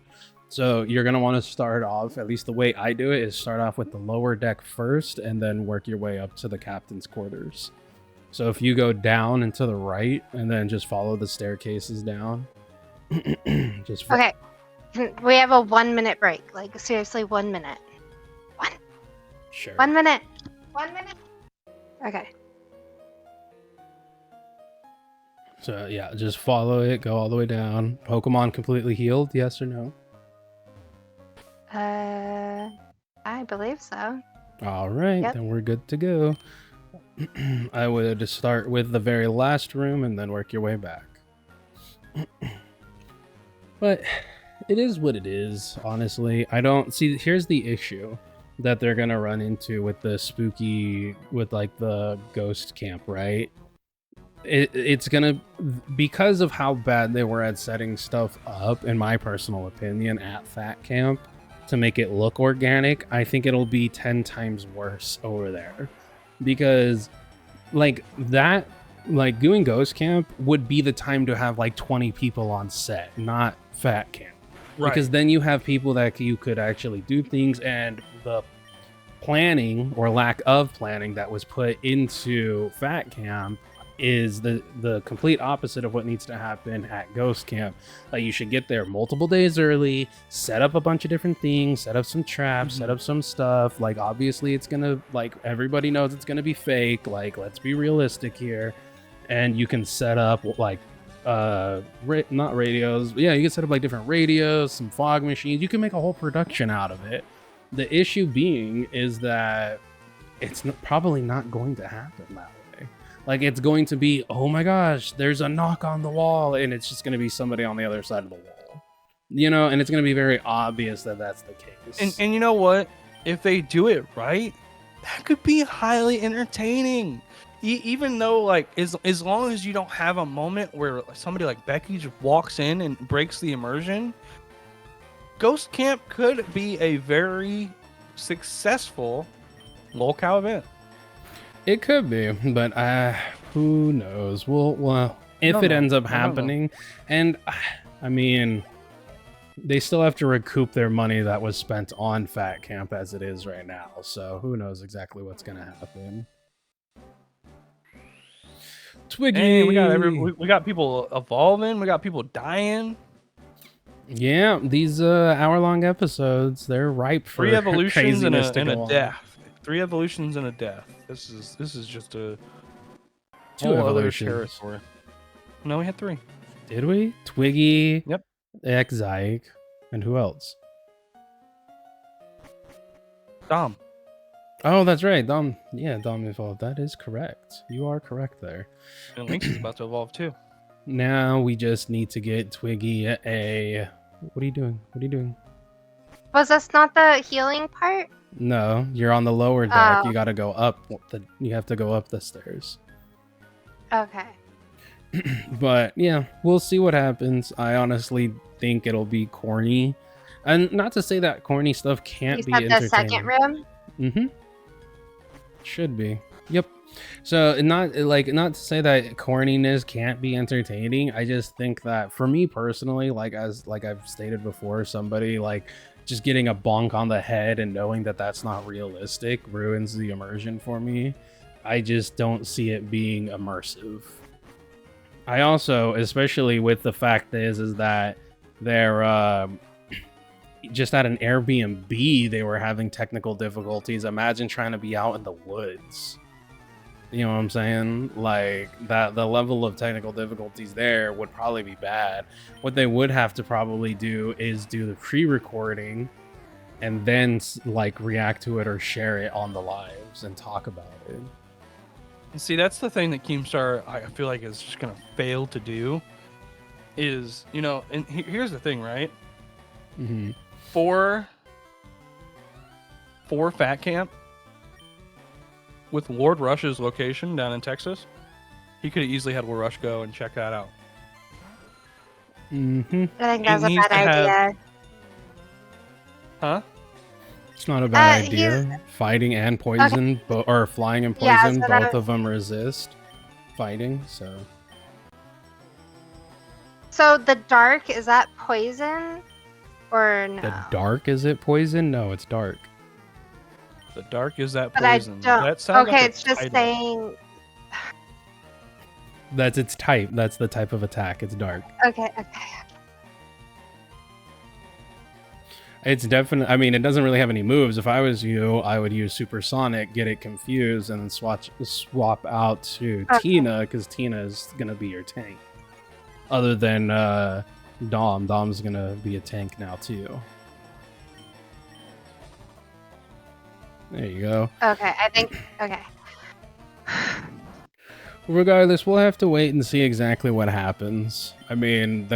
So you're going to want to start off, at least the way I do it, is start off with the lower deck first, and then work your way up to the captain's quarters. So if you go down and to the right, and then just follow the staircases down. just Okay. We have a 1 minute break. Like seriously, 1 minute. Sure. 1 minute. 1 minute. Okay. So yeah, just follow it, go all the way down. Pokemon completely healed, yes or no? I believe so. All right, Yep. then we're good to go. I would start with the very last room and then work your way back. But it is what it is, honestly. I don't see, here's the issue that they're gonna run into with the spooky, with like the ghost camp, right? It's gonna, because of how bad they were at setting stuff up, in my personal opinion, at Fat Camp to make it look organic, I think it'll be 10 times worse over there. Because like that, like doing Ghost Camp would be the time to have like 20 people on set, not Fat Camp. Right. Because then you have people that you could actually do things, and the planning or lack of planning that was put into Fat Camp is the complete opposite of what needs to happen at Ghost Camp. Like you should get there multiple days early, set up a bunch of different things, set up some traps, set up some stuff. Like obviously it's gonna, like everybody knows it's gonna be fake. Like let's be realistic here. And you can set up like not radios. Yeah, you can set up like different radios, some fog machines. You can make a whole production out of it. The issue being is that it's probably not going to happen that way. Like it's going to be, oh my gosh, there's a knock on the wall, and it's just going to be somebody on the other side of the wall, you know, and it's going to be very obvious that that's the case. And you know what? If they do it right, that could be highly entertaining. Even though, like, as long as you don't have a moment where somebody like Becky just walks in and breaks the immersion, Ghost Camp could be a very successful locale event. It could be, but who knows? Well, if it ends up happening, and I mean, they still have to recoup their money that was spent on Fat Camp as it is right now. So who knows exactly what's gonna happen. Twiggy, Hey, we got people evolving, we got people dying. Yeah, these hour-long episodes, they're ripe for 3 evolutions and craziness to a go on. death. 3 evolutions and a death. This is just a 2 whole other evolutions. territory. No, we had 3. Did we? Twiggy, Yep. X-Zyke, and who else? Dom. Oh, that's right. Dom. Yeah, Dom evolved. That is correct. You are correct there. And Lynx is about to evolve too. Now we just need to get Twiggy a... What are you doing? What are you doing? Was this not the healing part? No, you're on the lower deck. Oh. You gotta go up. You have to go up the stairs. Okay. But yeah, we'll see what happens. I honestly think it'll be corny. And not to say that corny stuff can't You be said the entertaining. second room? Mm-hmm. Should be. Yep. So not to say that corniness can't be entertaining. I just think that for me personally, like I've stated before, somebody like just getting a bonk on the head and knowing that that's not realistic ruins the immersion for me. I just don't see it being immersive. I also, especially with the fact is that they're just at an Airbnb, they were having technical difficulties. Imagine trying to be out in the woods. You know what I'm saying? Like that, the level of technical difficulties there would probably be bad. What they would have to probably do is do the pre-recording and then like react to it or share it on the lives and talk about it. See, that's the thing that Keemstar, I feel like, is just gonna fail to do. Is, you know, and here's the thing, right? Mm-hmm. For Fat Camp, with Lord Rush's location down in Texas, he could have easily had Lord Rush go and check that out. Mm-hmm. I think that's He a needs bad to have- idea. Huh? It's not a bad he's- idea. Fighting and poison, or flying and Yeah, poison, so both that- of them resist fighting. So So the dark, is that poison? Or no? the dark, is it poison? No, it's dark. The dark is that But I poison. don't. That sounds Okay, like a it's just title. saying. That's its type. That's the type of attack. It's dark. Okay. It's definitely. I mean, it doesn't really have any moves. If I was you, I would use Supersonic, get it confused, and then swap out to Okay. Tina, because Tina is gonna be your tank. Other than Dom. Dom's gonna be a tank now too. There you go. Okay, I think. Okay. Regardless, we'll have to wait and see exactly what happens. I mean,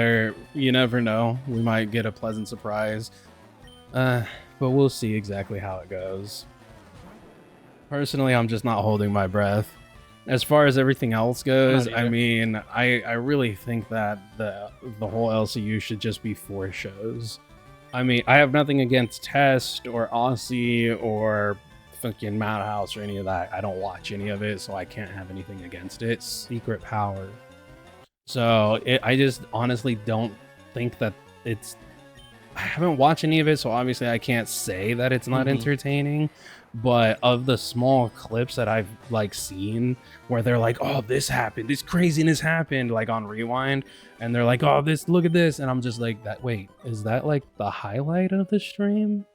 you never know. We might get a pleasant surprise. But we'll see exactly how it goes. Personally, I'm just not holding my breath. As far as everything else goes, Not I either. mean, I really think that the whole LCU should just be 4 shows. I mean, I have nothing against Test or Aussie or fucking Madhouse or any of that. I don't watch any of it, so I can't have anything against it. Secret Power. So I just honestly don't think that it's... I haven't watched any of it, so obviously I can't say that it's not entertaining. But of the small clips that I've like seen where they're like, oh, this happened, this craziness happened, like on Rewind, and they're like, oh, look at this, and I'm just like, wait, is that like the highlight of the stream?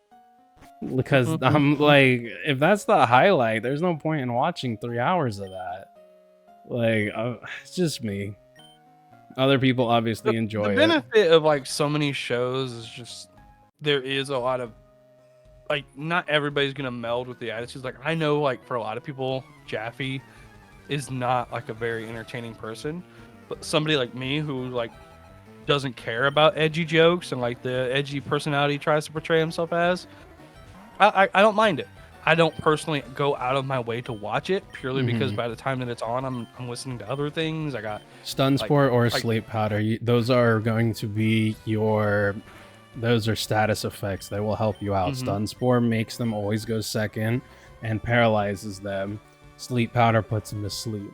Because I'm like, if that's the highlight, there's no point in watching 3 hours of that. Like, it's just me. Other people obviously enjoy The it. benefit of like so many shows is just there is a lot of like not everybody's gonna meld with the attitudes. Like I know like for a lot of people, Jaffe is not like a very entertaining person, but somebody like me who like doesn't care about edgy jokes and like the edgy personality he tries to portray himself as, I don't mind it. I don't personally go out of my way to watch it purely because by the time that it's on, I'm listening to other things. I got Stun Sport or Sleep Powder. Those are going to be those are status effects that will help you out. Stun Spore makes them always go second and paralyzes them. Sleep Powder puts them to sleep.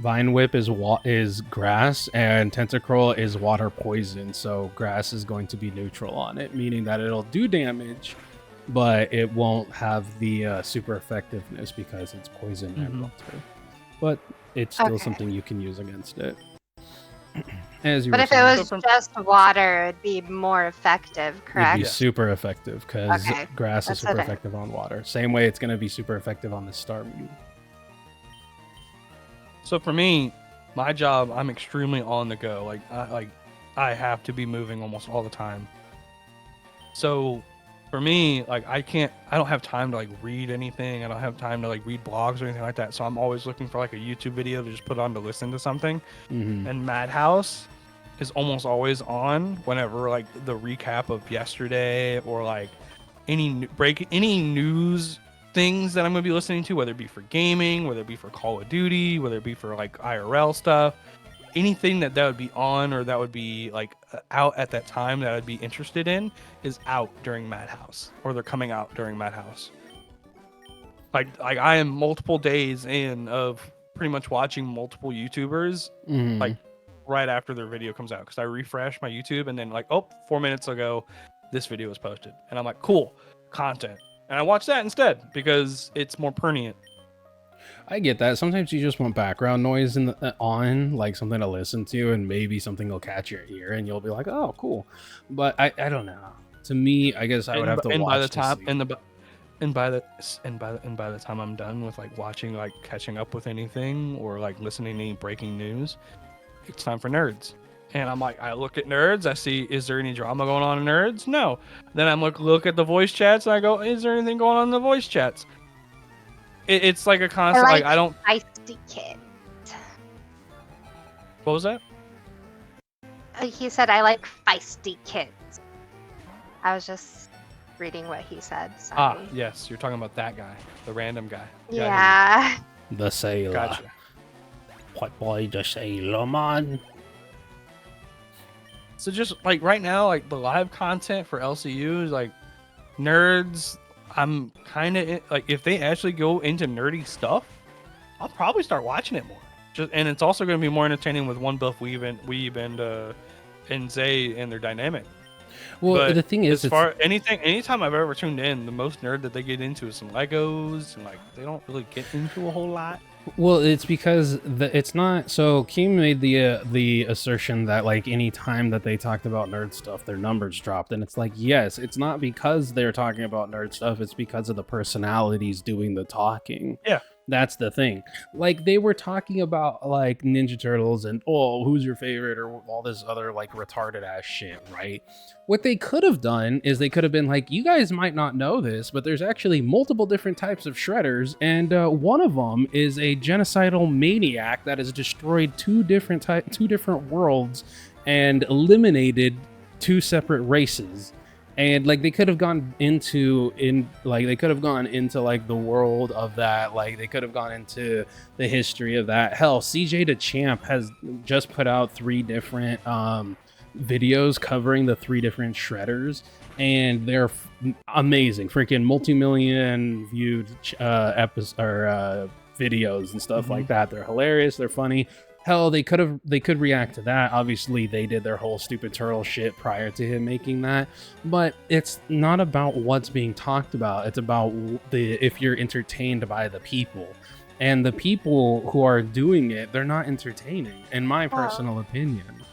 Vine Whip is grass, and Tentacruel is water poison, so grass is going to be neutral on it, meaning that it'll do damage, but it won't have the super effectiveness because it's poison and water. But it's still something you can use against it. As you But were if it saying. was just water, it'd be more effective, It'd correct? be super effective because grass is That's super okay. effective on water. Same way it's going to be super effective on the star move. So for me, my job, I'm extremely on the go. Like I have to be moving almost all the time. So for me, like I don't have time to like read anything. I don't have time to like read blogs or anything like that. So I'm always looking for like a YouTube video to just put on to listen to something. And Madhouse is almost always on whenever like the recap of yesterday or like any news things that I'm going to be listening to, whether it be for gaming, whether it be for Call of Duty, whether it be for like IRL stuff, anything that would be on or that would be like out at that time that I'd be interested in is out during Madhouse, or they're coming out during Madhouse. Like I am multiple days in of pretty much watching multiple YouTubers like right after their video comes out, because I refresh my YouTube and then like, oh, 4 minutes ago this video was posted, and I'm like, cool, content. And I watch that instead because it's more pertinent. I get that. Sometimes you just want background noise on, like something to listen to, and maybe something will catch your ear, and you'll be like, "Oh, cool." But I don't know. To me, I guess I would have to watch. By the time by the time I'm done with like watching, like catching up with anything or like listening to any breaking news, it's time for Nerds. And I'm like, I look at Nerds, I see, is there any drama going on in Nerds? No. Then I'm look at the voice chats, and I go, is there anything going on in the voice chats? It's like a constant, like I don't. Feisty kid. What was that? He said, I like feisty kids. I was just reading what he said. Sorry. Yes, you're talking about that guy, the random guy. Yeah. The sailor. Gotcha. What boy, the sailor man? So just like right now, like the live content for LCU is like Nerds. I'm kind of like, if they actually go into nerdy stuff, I'll probably start watching it more. And it's also going to be more entertaining with One Buff Weeb and Zay and their dynamic. Well, but the thing is, anytime I've ever tuned in, the most nerd that they get into is some Legos, and like they don't really get into a whole lot. Well, it's because it's not. So Keem made the assertion that like any time that they talked about nerd stuff, their numbers dropped, and it's like, yes, it's not because they're talking about nerd stuff. It's because of the personalities doing the talking. Yeah. That's the thing. Like they were talking about like Ninja Turtles and who's your favorite or all this other like retarded ass shit, right? What they could have done is they could have been like, you guys might not know this, but there's actually multiple different types of shredders, and one of them is a genocidal maniac that has destroyed two different worlds and eliminated two separate races. And like they could have gone into like the world of that, like they could have gone into the history of that. Hell, CJ the Champ has just put out 3 different videos covering the 3 different shredders, and they're amazing, freaking multi-million viewed videos and stuff like that. They're hilarious, they're funny. Hell, they could react to that. Obviously, they did their whole stupid turtle shit prior to him making that. But it's not about what's being talked about. It's about if you're entertained by the people. And the people who are doing it, they're not entertaining, in my personal opinion.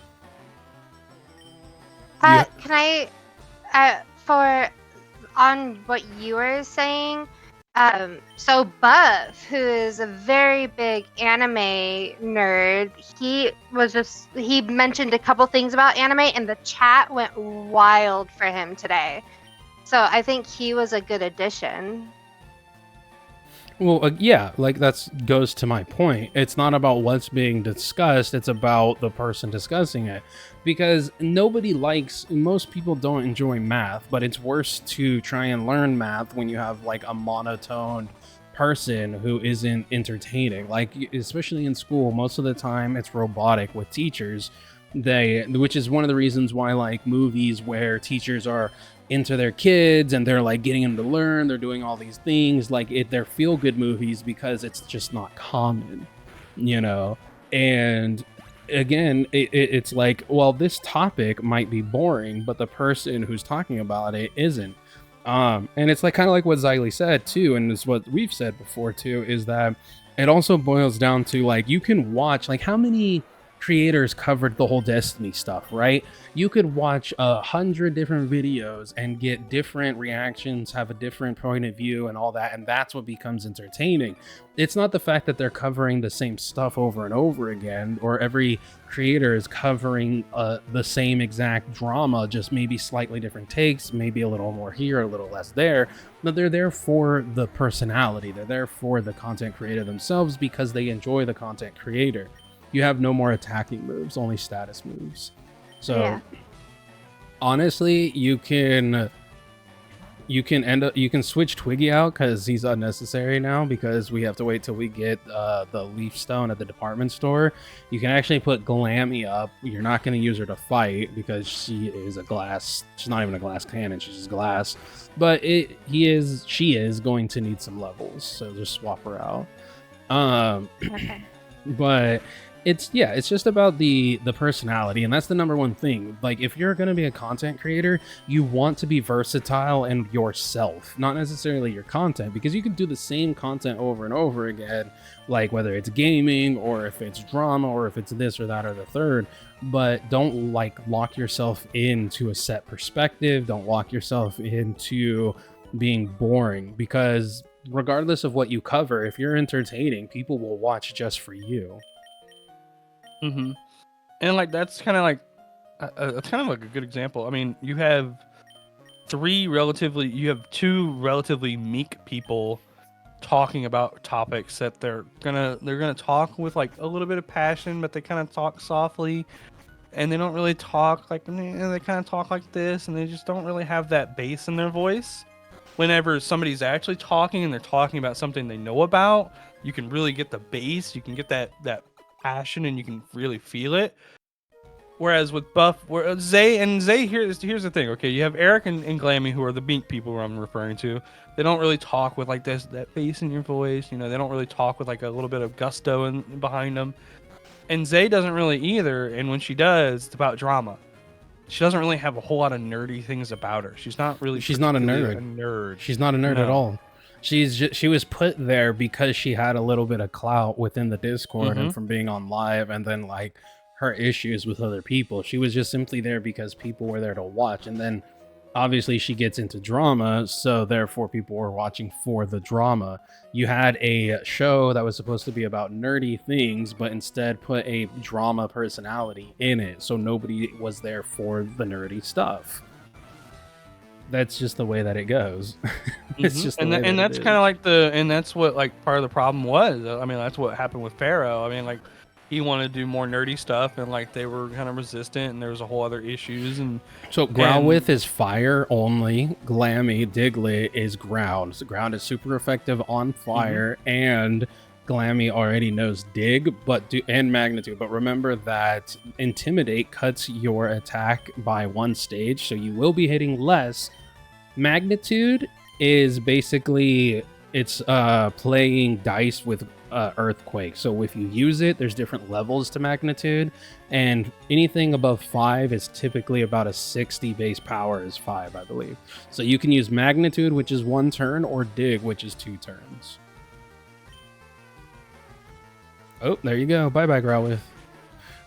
Can I, on what you were saying, so Buff, who is a very big anime nerd, he mentioned a couple things about anime, and the chat went wild for him today. So I think he was a good addition. Well, yeah, like that goes to my point. It's not about what's being discussed, it's about the person discussing it. Because most people don't enjoy math, but it's worse to try and learn math when you have like a monotone person who isn't entertaining. Like, especially in school, most of the time it's robotic with teachers. Which is one of the reasons why like movies where teachers are into their kids and they're like getting them to learn, they're doing all these things, like they're feel-good movies, because it's just not common, you know. And again, it's like, well, this topic might be boring, but the person who's talking about it isn't. And it's like kind of like what Xylee said too, and it's what we've said before too, is that it also boils down to like, you can watch like how many creators covered the whole Destiny stuff, right? You could watch 100 different videos and get different reactions, have a different point of view and all that, and that's what becomes entertaining. It's not the fact that they're covering the same stuff over and over again, or every creator is covering the same exact drama, just maybe slightly different takes, maybe a little more here, a little less there. But they're there for the personality. They're there for the content creator themselves because they enjoy the content creator. You have no more attacking moves, only status moves. So honestly, you can switch Twiggy out because he's unnecessary now, because we have to wait till we get the leaf stone at the department store. You can actually put Glammy up. You're not going to use her to fight because she is a glass. She's not even a glass cannon. She's just glass. But she is going to need some levels, so just swap her out. Okay. But it's just about the personality, and that's the number one thing. Like, if you're going to be a content creator, you want to be versatile and yourself, not necessarily your content, because you can do the same content over and over again, like whether it's gaming or if it's drama or if it's this or that or the third. But don't lock yourself into a set perspective. Don't lock yourself into being boring, because regardless of what you cover, if you're entertaining, people will watch just for you. Mm-hmm. And like that's kind of like a good example. I mean, you have two relatively meek people talking about topics that they're gonna talk with like a little bit of passion, but they kind of talk softly, and they don't really talk like, they kind of talk like this, and they just don't really have that bass in their voice. Whenever somebody's actually talking and they're talking about something they know about, you can really get the bass, you can get that passion, and you can really feel it. Whereas with Zay here's the thing. Okay, you have Eric and Glammy, who are the meek people who I'm referring to. They don't really talk with like that bass in your voice. They don't really talk with like a little bit of gusto behind them. And Zay doesn't really either. And when she does, it's about drama. She doesn't really have a whole lot of nerdy things about her. She's not a nerd. She's not a nerd at all. She was put there because she had a little bit of clout within the Discord and from being on live, and then like her issues with other people. She was just simply there because people were there to watch, and then obviously she gets into drama, so therefore people were watching for the drama. You had a show that was supposed to be about nerdy things, but instead put a drama personality in it, so nobody was there for the nerdy stuff. That's just the way that it goes. It's just and that's kind of like that's what like part of the problem was. I mean, that's what happened with Pharaoh. I mean, like he wanted to do more nerdy stuff, and like they were kind of resistant, and there was a whole other issues. And so Growlithe is fire only. Glammy Diglett is ground. So ground is super effective on fire, and Glammy already knows dig, and magnitude. But remember that intimidate cuts your attack by one stage, so you will be hitting less. Magnitude is basically it's playing dice with earthquake. So if you use it, there's different levels to magnitude, and anything above 5 is typically about a 60 base power is 5, I believe. So you can use magnitude, which is 1 turn, or dig, which is 2 turns. Oh, there you go. Bye-bye, Growlithe.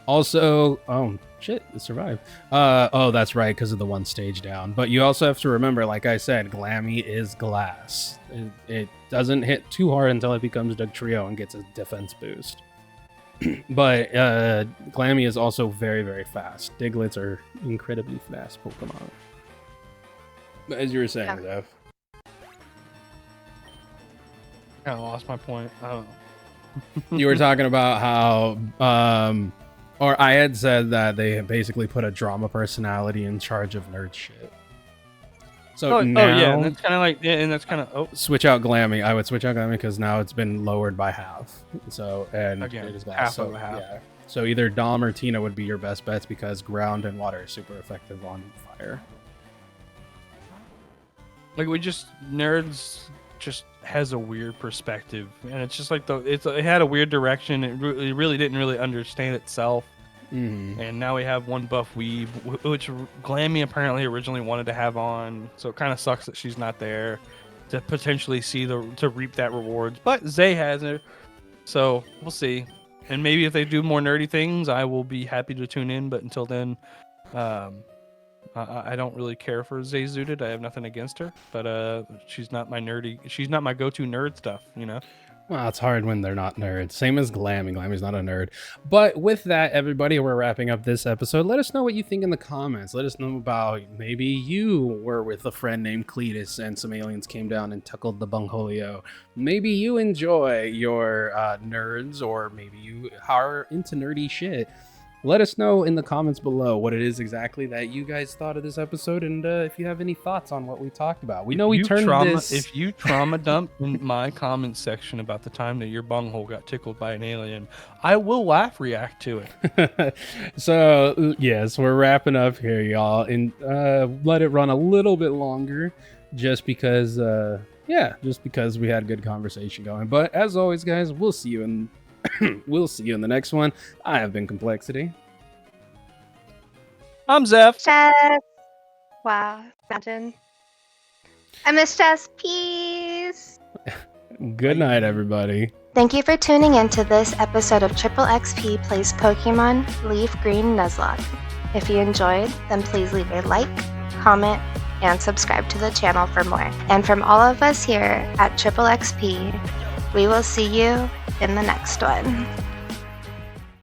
Also, oh, shit, it survived. Oh, that's right, because of the 1 stage down. But you also have to remember, like I said, Glammy is glass. It doesn't hit too hard until it becomes Dugtrio and gets a defense boost. But Glammy is also very, very fast. Diglets are incredibly fast Pokemon. But as you were saying, Zeph. I lost my point. I don't know. You were talking about how, or I had said that they basically put a drama personality in charge of nerd shit. So yeah, and that's kind of like, and that's kind of switch out Glammy. I would switch out Glammy because now it's been lowered by half. So and again, it is half of half. Yeah. So either Dom or Tina would be your best bets because ground and water are super effective on fire. Like nerds just has a weird perspective, and it's just like it had a weird direction. It really didn't really understand itself. And now we have one buff weeb, which Glammy apparently originally wanted to have on, so it kind of sucks that she's not there to potentially to reap that rewards. But Zay has it, so we'll see. And maybe if they do more nerdy things, I will be happy to tune in. But until then, I don't really care for Zayzooted. I have nothing against her, but she's not my go-to nerd stuff, you know. Well, it's hard when they're not nerds. Same as Glam, and Glammy's not a nerd. But with that, everybody, we're wrapping up this episode. Let us know what you think in the comments. Let us know about maybe you were with a friend named Cletus and some aliens came down and tuckled the bungholio. Maybe you enjoy your nerds, or maybe you are into nerdy shit. Let us know in the comments below what it is exactly that you guys thought of this episode, and if you have any thoughts on what we talked about. We know we turned this... If you trauma dump in my comments section about the time that your bunghole got tickled by an alien, I will react to it. So, yes, we're wrapping up here, y'all, and let it run a little bit longer just because, just because we had a good conversation going. But as always, guys, we'll see you in... we'll see you in the next one. I have been Kmplxity. I'm Zeph. Jess. Wow. Imagine. I miss Jess. Peace. Good night, everybody. Thank you for tuning in to this episode of Kmplxity Plays Pokemon Leaf Green Nuzlock. If you enjoyed, then please leave a like, comment, and subscribe to the channel for more. And from all of us here at Kmplxity, we will see you in the next one.